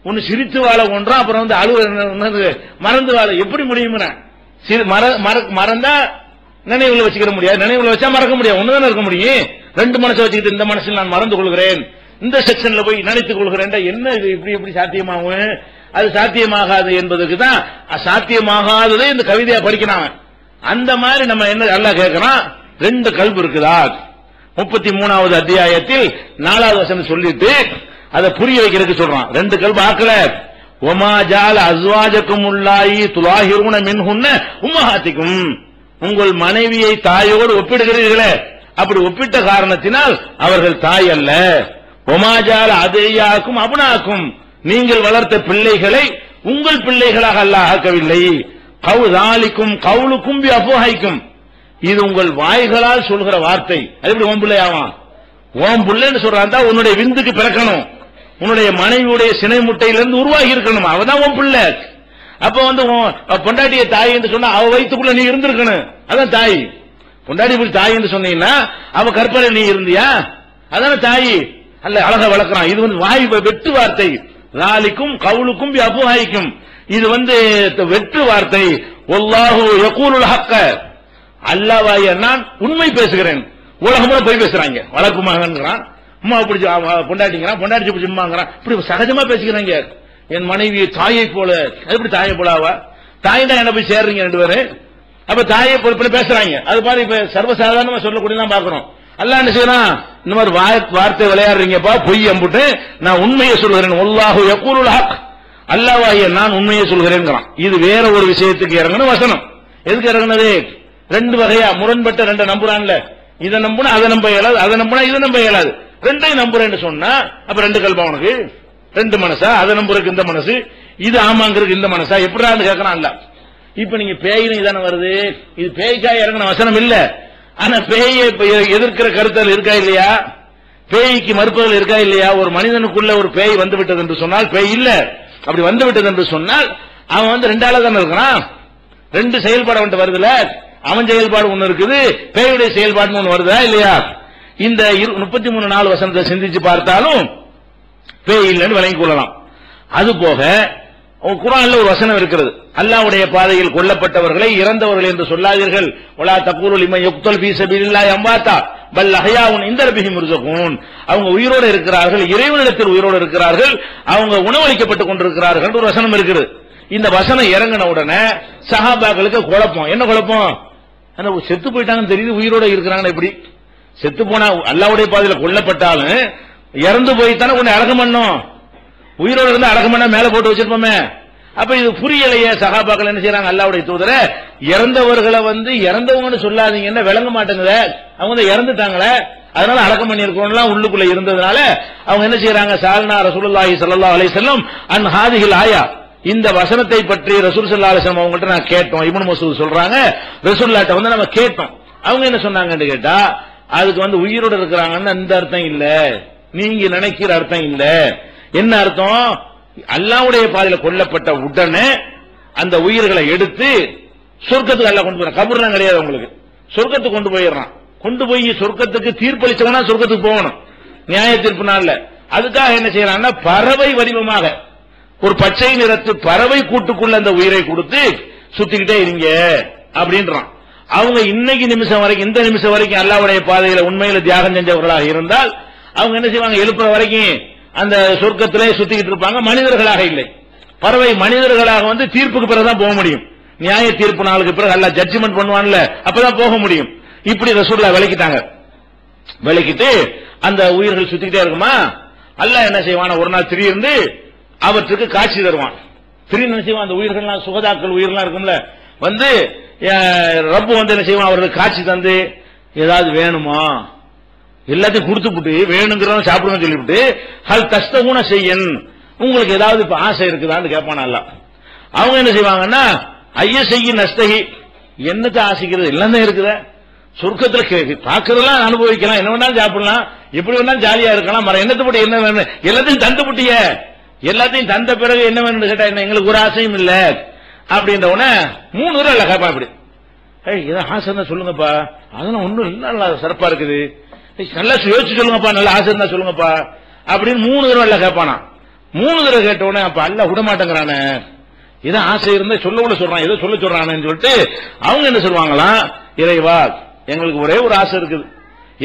ஒன்னு சிரித்து வாழ ஒன்றான், அப்புறம் வந்து அழுவ மறந்து வாழ எப்படி முடியும்? மறந்தா நினைவுல வச்சுக்கிற முடியாது, நினைவுல வச்சா மறக்க முடியாது, ஒண்ணுதானே இருக்க முடியும். 2 மனசை வச்சுக்கிட்டு இந்த மனசில் நான் மறந்து கொள்கிறேன், இந்த செக்ஷன்ல போய் நினைத்துக் கொள்கிறேன், என்ன இது இப்படி சாத்தியமாகும்? அது சாத்தியமாகாது என்பதற்கு தான் சாத்தியமாகாததே இந்த கவிதையா படிக்கிறான். அந்த மாதிரி நம்ம என்ன அல்லாஹ் கேட்கிறான், 2 கல்பு இருக்குதா? 33வது அத்தியாயத்தில் 4வது வசனம் சொல்லிட்டு அதை புரிய வைக்கிறதுக்கு சொல்றான். 2 கல்பு ஆக்கல. ஒமா ஜால அஸ்வாஜக்கும் உள்ளாயி துலாஹிருன மின்ஹுன்ன உம்மஹாத்திக்கும், உங்கள் மனைவியை தாயோடு ஒப்பிடுகிறீர்களே, அப்படி ஒப்பிட்ட காரணத்தினால் அவர்கள் தாய் அல்ல. ஒமா ஜால அதேயாக்கும் அபுனாக்கும், நீங்கள் வளர்த்த பிள்ளைகளை உங்கள் பிள்ளைகளாக அல்லாஹ் ஆக்கவில்லை. கவுதாலிக்கும் கவுலுக்கும் அபுஹைக்கும், இது உங்கள் வாய்களால் சொல்கிற வார்த்தை. அது எப்படி ஓம் பிள்ளையாவான்? ஓம் பிள்ளைன்னு சொல்றான், உன்னுடைய விந்துக்கு பிறக்கணும், உன்னுடைய மனைவியுடைய சினை முட்டையிலிருந்து உருவாகி இருக்கணும், அவதான் உன் பிள்ளை. அப்ப வந்து பொண்டாட்டிய தாய் என்று சொன்னா அவ வயிற்றுக்குள்ள நீ இருந்திருக்கணும், அதான் தாய். பொண்டாட்டி தாய் என்று சொன்னீங்கன்னா அவ கற்பனை நீ இருந்தியா, அதான தாய். அல்ல அழகா வளர்க்கிறான். இது வந்து வாய் வெட்டு வார்த்தை. லாலிக்கும் கவுலுக்கும் அபுஹைக்கும், இது வந்து வெற்று வார்த்தை. வல்லாஹு யகூலுல் ஹக்க, அல்லாஹ்வாய நான் உண்மை பேசுகிறேன். உலகமும் போய் பேசுறாங்க. வளர்ப்பு மகன்கிறான், அம்மா பிடிச்சி பொண்டாட்டிங்கிறான், பொண்டாட்டி பிடிச்சி அம்மாங்கிறான். இப்படி சகஜமா பேசிக்கிறாங்க. என் மனைவி தாயை போல, எப்படி தாயை போலாவா? தாய் தான் என்ன போய் சேர்றீங்க 2 பேரும். அப்ப தாயை போல பேசுறாங்க. அது மாதிரி இப்ப சர்வசாதாரணமா சொல்லக்கூடியதான் பாக்குறோம். அல்லாஹ் என்ன செய்யறான், இந்த மாதிரி வார்த்தை விளையாடுறீங்கப்பா, பொய் அம்புட்டு, நான் உண்மையை சொல்கிறேன். வல்லாஹு யகூலுல் ஹக், அல்லாஹ்வாகிய நான் உண்மையை சொல்கிறேன்ங்கறான். இது வேற ஒரு விஷயத்துக்கு இறங்கணும் வசனம். எதுக்கு இறங்குனது? 2 வகையா முரண்பட்ட 2 நம்புறான்ல, இதை நம்புனா அதை நம்ப இயலாது, அதை நம்புனா இதை நம்ப இயலாது. 2ஐயும் நம்புறேன்னு சொன்னா அப்ப 2 கல்பா உனக்கு? 2 மனசா? அதை நம்புறதுக்கு இந்த மனசு, இது ஆமாங்கிறதுக்கு இந்த மனசா? எப்படின்னு கேட்கறான் அல்ல. இப்ப நீங்க பேயின்னு இதான வருது, இது பேய்க்காய் இறங்கின வசனம் இல்ல. ஆனா பேயை எதிர்க்கிற கருத்தல் இருக்கா இல்லையா? பேய்க்கு மறுப்பதில் இருக்கா இல்லையா? ஒரு மனிதனுக்குள்ள ஒரு பேய் வந்து விட்டது என்று சொன்னால் பேய் இல்ல. அப்படி வந்து விட்டது என்று சொன்னால் அவன் வந்து 2 ஆளா தானே இருக்கிறான். 2 செயல்பாடு அவன் வருதுல, அவன் செயல்பாடு ஒண்ணு இருக்குது, பேயுடைய செயல்பாடு ஒண்ணு வருதா இல்லையா? இந்த 33 வசனத்தை சிந்திச்சு பார்த்தாலும் பேய் இல்லைன்னு விளங்கிக் கொள்ளலாம். அது போக குர்ஆன்ல ஒரு வசனம் இருக்கிறது, அல்லாஹ்வுடைய பாதையில் கொல்லப்பட்டவர்களை இறந்தவர்கள் என்று சொல்லாதீர்கள். வலா தகூலு லிமன் யக்தல் ஃபீ ஸபீலில்லாஹி அம்வாதா பல் அஹ்யாஉன் இன்த ரப்பிஹிம் யுர்ஸகூன், அவங்க உயிரோடு இருக்கிறார்கள், இறைவனிடத்தில் உயிரோடு இருக்கிறார்கள், அவங்க உணவளிக்கப்பட்டுக் கொண்டிருக்கிறார்கள் ஒரு வசனம் இருக்குது. இந்த வசனம் இறங்கின உடனே சஹாபாக்களுக்கு குழப்பம். என்ன குழப்பம்? செத்து போயிட்டாங்கன்னு தெரியுது, உயிரோட இருக்கிறாங்க. எப்படி செத்து போனா அல்லாஹ்வுடைய பாதையில் கொல்லப்பட்டாலும் இறந்து போய்த்தானே உன்னை அடக்கம் பண்ணும். உயிரோடு இருந்து அடக்கம் பண்ண மேல போட்டு வச்சிருப்போமே. அப்ப இது புரியலையே. சஹாபாக்கள் என்ன செய்யறாங்க, அல்லாஹ்வுடைய தூதரே இறந்தவர்களை வந்து இறந்தவங்கன்னு சொல்லாதீங்கன்னா விளங்க மாட்டேங்குது, அவங்க இறந்துட்டாங்களே, அதனால அடக்கம் பண்ணிருக்கோம்லாம் உள்ளுக்குள்ள இருந்ததுனால அவங்க என்ன செய்யறாங்க, சால்னா ரசூலுல்லாஹி ஸல்லல்லாஹு அலைஹி வஸல்லம் அன் ஹாதிஹில் ஆயா, இந்த வசனத்தை பற்றி ரசூல் ஸல்லல்லாஹு அலைஹி வஸல்லம் அவங்கள்ட்ட நான் கேட்டோம். இப்னு மஸ்ஊத் சொல்றாங்க, ரசூலுல்லாஹ்ட்ட வந்து நம்ம கேட்டோம். அவங்க என்ன சொன்னாங்கன்னு கேட்டா, அதுக்கு வந்து உயிரோடு இருக்கிறாங்கன்னு அந்த அர்த்தம் இல்ல, நீங்க நினைக்கிற அர்த்தம் இல்ல. என்ன அர்த்தம்? அல்லாஹ்வுடைய பாதையில கொல்லப்பட்ட உடனே அந்த உயிர்களை எடுத்து சொர்க்கத்துக்கு அல்லாஹ் கொண்டு போறான். கபர்லாம் கிடையாது உங்களுக்கு, சொர்க்கத்துக்கு கொண்டு போயிடுறான். கொண்டு போய் சொர்க்கத்துக்கு தீர்ப்பளிச்சவனா சொர்க்கத்துக்கு போகணும், நியாய தீர்ப்பு நாள்ல. அதுக்காக என்ன செய்யறாங்கன்னா, பறவை வடிவமாக ஒரு பச்சை நிறத்து பறவை கூட்டுக்குள்ள அந்த உயிரை கொடுத்து சுத்திக்கிட்டே இருங்க அப்படின்றான். அவங்க இன்னைக்கு நிமிஷம் வரைக்கும், இந்த நிமிஷம் வரைக்கும் அல்லாஹ்வுடைய பாதையில உண்மையில தியாகம் செஞ்சவர்களாக இருந்தால் அவங்க என்ன செய்வாங்க, எழுப்புற வரைக்கும் அந்த சொர்க்கத்திலே சுத்திக்கிட்டு இருப்பாங்க. மனிதர்களாக இல்லை, பறவை மனிதர்களாக வந்து தீர்ப்புக்கு பிறகுதான் போக முடியும். நியாய தீர்ப்பு நாளுக்கு பிறகு அல்லாஹ் ஜட்ஜ்மெண்ட் பண்ணுவான்ல, அப்பதான் போக முடியும். இப்படி ரசூலுல்லாஹ் விளக்கிட்டாங்க. விளக்கிட்டு அந்த உயிர்கள் சுத்திக்கிட்டே இருக்குமா, அல்லாஹ் என்ன செய்வான், ஒரு நாள் திடீர்னு அவற்றுக்கு காட்சி தருவான். திடீர்னு என்ன செய்வான், அந்த உயிர்கள்லாம் சுகதாக்கள் உயிரெல்லாம் இருக்கும்ல, வந்து ரப்பு வந்து என்ன செய்வான், அவர்களுக்கு காட்சி தந்து ஏதாவது வேணுமா எல்லாத்தையும் கொடுத்துட்டு வேணுங்கிறத சாப்பிடுங்க சொல்லிவிட்டு ஹல் தஸ்தகுன செய்யன், உங்களுக்கு ஏதாவது இப்ப ஆசை இருக்குதான்னு கேட்பான் அல்ல. அவங்க என்ன செய்வாங்கன்னா ஐய செய்ய நஷ்டகி என்னத்தை ஆசைக்கிறது எல்லாம் தான் இருக்குத சொர்க்கத்துல பாக்குறதெல்லாம் அனுபவிக்கலாம், என்ன வேணாலும் சாப்பிடலாம், எப்படி வேணாலும் ஜாலியா இருக்கலாம், மரம் என்னத்தை போட்டு என்ன வேணும் எல்லாத்தையும் தந்து புட்டிய எல்லாத்தையும் தந்த பிறகு என்ன வேணும்னு கேட்டா என்ன எங்களுக்கு ஒரு ஆசையும் இல்ல அப்படின்ற உடனே 3 தடவை இல்ல கேட்பா இப்படி ஏதாவது ஆசை இருந்தா சொல்லுங்கப்பா, அதெல்லாம் ஒண்ணும் இல்ல சிறப்பா இருக்குது, நல்லா யோசிச்சு சொல்லுங்கப்பா, நல்ல ஆசை இருந்தா சொல்லுங்கப்பா அப்படின்னு 3 தடவை இல்ல கேட்பானா. 3 தடவை கேட்ட உடனே அப்ப அல்ல விட மாட்டேங்கிறானே, ஏதோ ஆசை இருந்தா சொல்ல சொல்றான், ஏதோ சொல்ல சொல்றானு சொல்லிட்டு அவங்க என்ன சொல்லுவாங்களாம், இறைவா எங்களுக்கு ஒரே ஒரு ஆசை இருக்குது,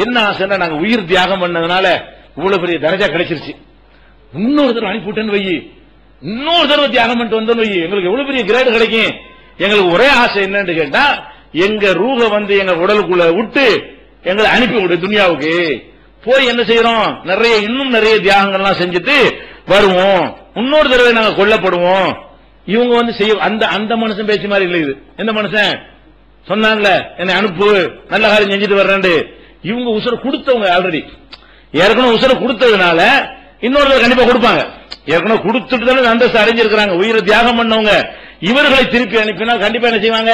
என்ன ஆசைன்னா நாங்க உயிர் தியாகம் பண்ணதுனால இவ்வளவு பெரிய தரஜா கிடைச்சிருச்சு, இன்னொரு தடவை அனுப்பிவிட்டேன்னு வை, இன்னொரு தடவை தியாகம் பண்ணிட்டு வந்தோன்னு வை, எங்களுக்கு எவ்வளவு பெரிய கிரேடு கிடைக்கும், எங்களுக்கு ஒரே ஆசை என்னன்னு கேட்டா எங்க ரூஹ வந்து எங்க உடலுக்குள்ள விட்டு எங்களை அனுப்பி விடு துனியாவுக்கு போய் என்ன செய்யறோம், இன்னும் நிறைய தியாகங்கள்லாம் செஞ்சுட்டு வருவோம், இன்னொரு தடவை நாங்க கொல்லப்படுவோம். இவங்க வந்து செய்ய அந்த மனுஷன் பேச்சு மாதிரி இல்லை. இது எந்த மனுஷன் சொன்னாங்கல்ல என்னை அனுப்பு நல்ல காரியம் செஞ்சுட்டு வர்றேன், இவங்க உசுர கொடுத்தவங்க ஆல்ரெடி ஏற்கனவே உசுர கொடுத்ததுனால இன்னொரு கண்டிப்பா கொடுப்பாங்க, ஏற்கனவே கொடுத்துட்டு தானே அந்தஸ்து அறிஞ்சிருக்கிறாங்க, உயிரை தியாகம் பண்ணவங்க இவர்களை திருப்பி அனுப்பினா கண்டிப்பா என்ன செய்வாங்க,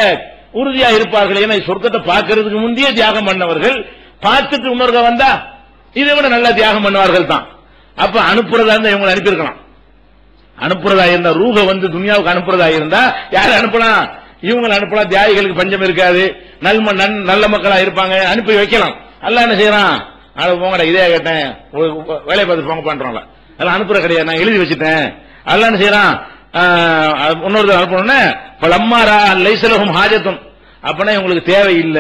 உறுதியா இருப்பார்கள். ஏன்னா சொர்க்கத்தை பார்க்கறதுக்கு முந்தைய தியாகம் பண்ணவர்கள் பார்த்துட்டு இன்னொருக்க வந்தா இதை விட நல்லா தியாகம் பண்ணுவார்கள் தான். அப்ப அனுப்புறதா இருந்தா இவங்களை அனுப்பியிருக்கலாம், அனுப்புறதா இருந்தா ரூஹ வந்து துனியாவுக்கு அனுப்புறதா இருந்தா யாரு அனுப்பலாம், இவங்களை அனுப்பலாம், தியாகிகளுக்கு பஞ்சம் இருக்காது, நல்ல மக்களா இருப்பாங்க, அனுப்பி வைக்கலாம். அல்ல என்ன செய்யறான், போங்கடா இதே கேட்டேன் வேலையை பார்த்து போங்க பண்றோம்ல, அதெல்லாம் அனுப்புற கிடையாது, நான் எழுதி வச்சுட்டேன். அல்ல என்ன செய்யறான், இன்னொரு அனுப்பணும்னா பலம்மாரா லைசலகும் ஹாஜத்தும், அப்பனா உங்களுக்கு தேவை இல்ல,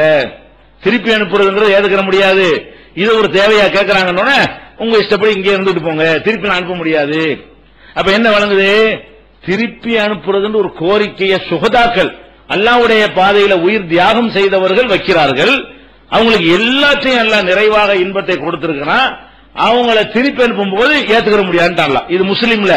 திருப்பி அனுப்புறதுங்கிறது ஏதுக்கிற முடியாது, இது ஒரு தேவையா கேட்கறாங்கன்னு உங்க இஷ்டப்படி இங்கே இருந்துட்டு போங்க, திருப்பி அனுப்ப முடியாது. அப்ப என்ன வழங்குது, திருப்பி அனுப்புறதுன்னு ஒரு கோரிக்கையை சுகதாக்கள் அல்லாஹ்வுடைய பாதையில உயிர் தியாகம் செய்தவர்கள் வைக்கிறார்கள். அவங்களுக்கு எல்லாத்தையும் எல்லாம் நிறைவாக இன்பத்தை கொடுத்திருக்கிறான், அவங்கள திருப்பி அனுப்பும் போது ஏத்துக்கிற முடியாதுன்னு இது முஸ்லிம்ல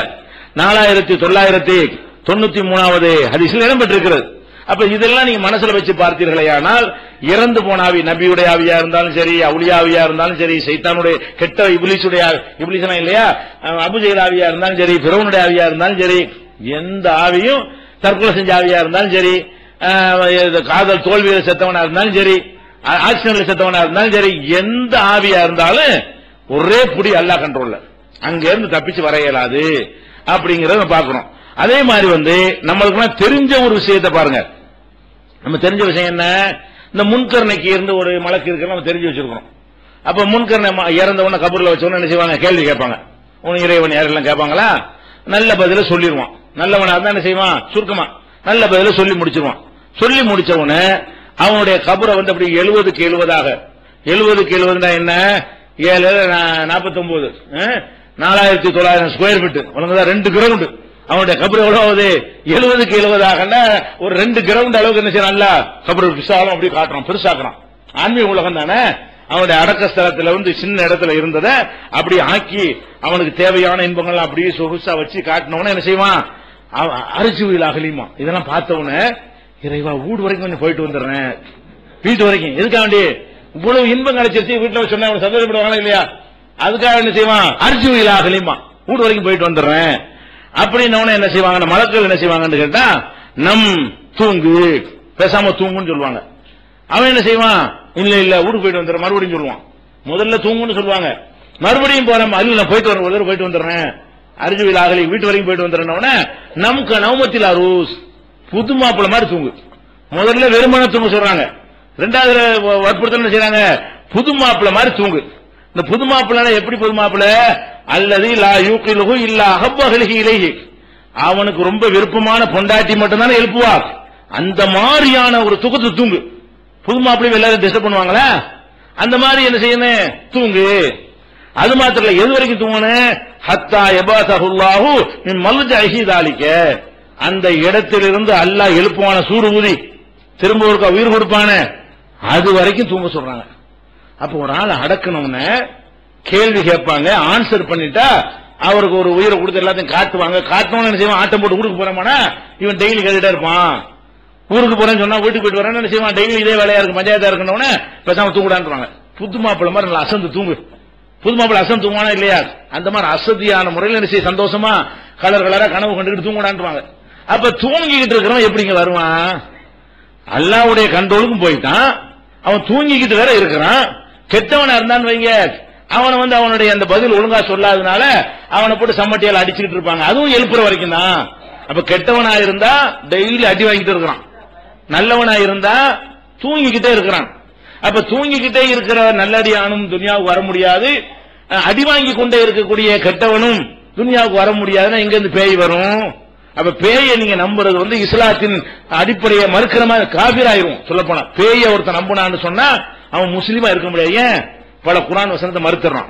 4993வது ஹதீஸ்ல இடம்பெற்றிருக்கிறது. அப்ப இதெல்லாம் நீங்க மனசுல வச்சு பார்த்தீர்களேயானால் இறந்து போன ஆவி, நபியுடைய ஆவியா இருந்தாலும் சரி, அவுலியாவியா இருந்தாலும் சரி, சைத்தானுடைய கெட்ட இப்லீஸ்னா இல்லையா, அபூஜஹல் ஆவியா இருந்தாலும் சரி, ஃபிரௌனுடைய ஆவியா இருந்தாலும் சரி, எந்த ஆவியும் தற்கொலை செஞ்ச ஆவியா இருந்தாலும் சரி, காதல் தோல்வியில செத்தவனா இருந்தாலும் சரி, ஆக்சிடென்ட்ல செத்தவனா இருந்தாலும் சரி, எந்த ஆவியா இருந்தாலும் ஒரே புடி அல்லாஹ் கண்ட்ரோல்ல, அங்க இருந்து தப்பிச்சு வர இயலாது அப்படிங்கறத பாக்கணும். அதே மாதிரி வந்து நம்மளுக்கு தெரிஞ்ச ஒரு விஷயத்தை பாருங்க, நம்ம தெரிஞ்ச விஷயம் என்ன, இந்த முன்கர்ணைக்கு இருந்து ஒரு மலக்கு இருக்கு நம்ம தெரிஞ்சு வச்சிருக்கோம். அப்ப முன்கர்ணை இறந்தவன கபூர்ல வச்சவன என்ன செய்வாங்க, கேள்வி கேட்பாங்க, உன் இறைவன் யாரெல்லாம் கேட்பாங்களா, நல்ல பதில சொல்லிடுவான், நல்லவனா இருந்தா என்ன செய்வான், சுருக்கமா நல்ல பதில சொல்லி முடிச்சிருவான். சொல்லி முடிச்சவன அவனுடைய கபரை வந்து அப்படி 70க்கு 70ஆக, 70க்கு 70 என்ன 749 4900 ஸ்கொயர் ஃபீட் உனக்குதான் 2 கிரவுண்ட், அவனுடைய கபர் எவ்வளவு ஆகுது 70க்கு 70ஆக ஒரு 2 கிரவுண்ட் அளவுக்கு என்ன செய்யறான், கபர் விசாலம் அப்படி காட்டுறான், பெருசாக்குறான். ஆன்மீக உலகம் தானே, அவனுடைய அடக்க ஸ்தலத்துல வந்து சின்ன இடத்துல இருந்ததை அப்படி ஆக்கி அவனுக்கு தேவையான இன்பங்கள் அப்படியே சொகுசா வச்சு காட்டினவன என்ன செய்வான், அரிச்சுவில் அகலிமா. இதெல்லாம் பார்த்தவன இறைவா வீடு வரைக்கும் கொஞ்சம் போயிட்டு வந்துடுறேன், வீட்டு வரைக்கும் எதுக்காக வேண்டி இவ்வளவு இன்பம் கிடைச்சிருச்சு, வீட்டுல சொன்ன சந்தோஷப்படுவாங்க இல்லையா, அதுக்காக என்ன செய்வான், அரிச்சுவில் அகலிமா, வீடு வரைக்கும் போயிட்டு வந்துடுறேன் அப்படின்னு என்ன செய்வாங்க, மலக்கள் என்ன செய்வாங்கன்னு கேட்டா நம் தூங்கு பேசாம தூங்குன்னு சொல்லுவாங்க. அவன் என்ன செய்வான், இல்ல இல்ல வீட்டுக்கு போயிட்டு வந்துடுறேன் மறுபடியும் சொல்லுவான். முதல்ல தூங்குன்னு சொல்லுவாங்க, மறுபடியும் போறேன், அல்ல போயிட்டு வர ஒரு போயிட்டு வந்துடுறேன், அரிஜுவில் ஆகலி வீட்டு வரைக்கும் போயிட்டு வந்துடுறேன். நமக்கு நவமத்தில் அரூஸ் புது மாப்பிள்ள மாதிரி தூங்கு. முதல்ல வெறுமன தூங்க சொல்றாங்க, ரெண்டாவது வற்புறுத்தல் என்ன செய்யறாங்க, புது மாப்பிள்ள மாதிரி தூங்கு. இந்த புது மாப்பிள்ள எப்படி புது மாப்பிள்ள, அல்லது லா யூகிலுஹு இல்லா அஹப்பஹலிஹி இலைஹி, அவனுக்கு ரொம்ப விருப்பமான பொண்டாட்டி மட்டும் தானே எழுப்புவார், அந்த மாதிரியான ஒரு தூக்கத்தை தூங்கு. புது மாப்பிள்ளை எல்லாரும் டிஸ்டர்ப் பண்ணுவாங்களா, அந்த மாதிரி என்ன செய்யணும், தூங்கு. அது மாத்திரம் எது வரைக்கும் தூங்கணும், ஹத்தா யபாதஹுல்லாஹு மின் மல்ஜஇஹி தாலிக, அந்த இடத்திலிருந்து அல்லாஹ் எழுப்புவான சூடு ஊதி திரும்ப ஒரு உயிர் கொடுப்பான அது வரைக்கும் தூங்க சொல்றாங்க. அப்ப ஒரு ஆள் அடக்கணும்னு கேள்வி கேட்பாங்க, ஆன்சர் பண்ணிட்டா அவருக்கு ஒரு உயிரை கொடுத்து எல்லாத்தையும் காட்டுவாங்க. காட்டணும்னு என்ன செய்வான், ஆட்டம் போட்டு ஊருக்கு போறோம்னா இவன் டெய்லி கேட்டுட்டே இருப்பான். ஊருக்கு போறேன்னு சொன்னா வீட்டுக்கு போயிட்டு வரேன்னு என்ன செய்வான், டெய்லி இதே வேலையா இருக்கு, பஞ்சாயத்தா இருக்கணும்னு பேசாம தூங்குடான்றாங்க. புது மாப்பிள்ள மாதிரி நல்லா அசந்து தூங்கு. புது மாப்பிள்ள அசந்து தூங்குவானா இல்லையா, அந்த மாதிரி அசதியான முறையில் என்ன செய்ய சந்தோஷமா கலர் கலரா கனவு கண்டுகிட்டு தூங்கடான்றாங்க. அப்ப தூங்கிக்கிட்டு இருக்கிறவன் எப்படிங்க வருவான்? அல்லாஹ்வுடைய கண்ட்ரோலுக்கும் போயிட்டான், அவன் தூங்கிக்கிட்டு வேற இருக்கிறான். கெட்டவனா இருந்தான்னு வைங்க, அவனை அவனுடைய அந்த பதில் ஒழுங்கா சொல்லாதனால அவனை போட்டு சம்மட்டியால் அடிச்சுக்கிட்டு இருப்பாங்க. அதுவும் எழுப்புற வரைக்கும் தான். அப்ப கெட்டவனா இருந்தா டெய்லி அடி வாங்கிட்டு இருக்கிறான், நல்லவனா இருந்தா தூங்கிக்கிட்டே இருக்கிறான். அப்ப தூங்கிக்கிட்டே இருக்கிற நல்லடியானும் துனியாவுக்கு வர முடியாது, அடி வாங்கி கொண்டே இருக்கக்கூடிய கெட்டவனும் துனியாவுக்கு வர முடியாதுன்னா எங்க இருந்து பேய் வரும்? அப்ப பேயை நீங்க நம்புறது இஸ்லாத்தின் அடிப்படையை மறுக்கிற மாதிரி காபிராயிரும். சொல்ல போனா பேயை ஒருத்தன் நம்பினான்னு சொன்னா அவன் முஸ்லீமா இருக்க முடியாது. ஏன்? பல குர்ஆன் வசனத்தை மறுத்துறான்,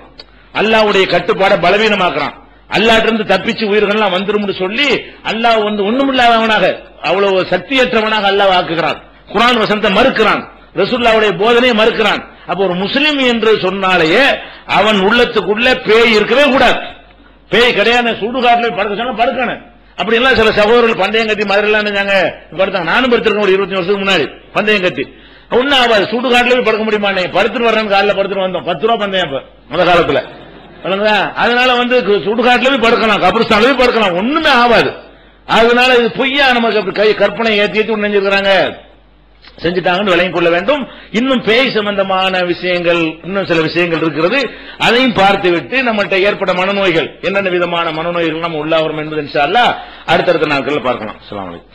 அல்லாஹ்வுடைய கட்டுப்பாடை பலவீனமாக்குறான், அல்லாஹ்விலிருந்து தப்பிச்சு உயிர்கள்லாம் வந்துரும்னு சொல்லி அல்லாஹ் ஒண்ணுமில்லாதவனாக, அவ்வளவு சக்தியற்றவனாக அல்லாஹ் ஆக்குகிறான். குர்ஆன் வசனத்தை மறுக்கிறான், ரசூலுல்லாஹ்வுடைய போதனையை மறுக்கிறான். அப்ப ஒரு முஸ்லிம் என்று சொன்னாலேயே அவன் உள்ளத்துக்குள்ள பேய் இருக்கவே கூடாது. பேய் கிடையாது, சுடுகாட்டில் படுக்க சொன்னா படுக்கணும். அப்படி எல்லாம் சில சகோதரர்கள் பந்தயம் கட்டி மதுரெல்லாம் படுத்தாங்க. நானும் படுத்திருக்கேன் ஒரு 20 வருஷத்துக்கு முன்னாடி பந்தயம் கட்டி. ஒன்னும் ஆகாது, சுடுகாட்டில போய் படுக்க முடியுமா? படுத்துட்டு வர்றேன்னு காலையில் படுத்துட்டு வந்தோம். 10 ரூபா பந்தயம் முத காலத்துல. அதனால சுடுகாட்டில போய் படுக்கலாம், கபிரிஸ்தான்ல போய் படுக்கலாம், ஒண்ணுமே ஆகாது. அதனால இது பொய்யா நமக்கு கற்பனை ஏற்றி நினைஞ்சிருக்கிறாங்க, செஞ்சுட்டாங்கன்னு விளங்கிக் கொள்ள வேண்டும். இன்னும் பேய் சம்பந்தமான விஷயங்கள், இன்னும் சில விஷயங்கள் இருக்கிறது, அதையும் பார்த்துவிட்டு நம்மகிட்ட ஏற்பட்ட மனநோய்கள், என்னென்ன விதமான மனநோய்கள் நம்ம உள்ளாகிறோம் என்பது இன்ஷா அல்லாஹ் அடுத்தடுத்த நாட்களில் பார்க்கலாம். அஸ்ஸலாமு அலைக்கும்.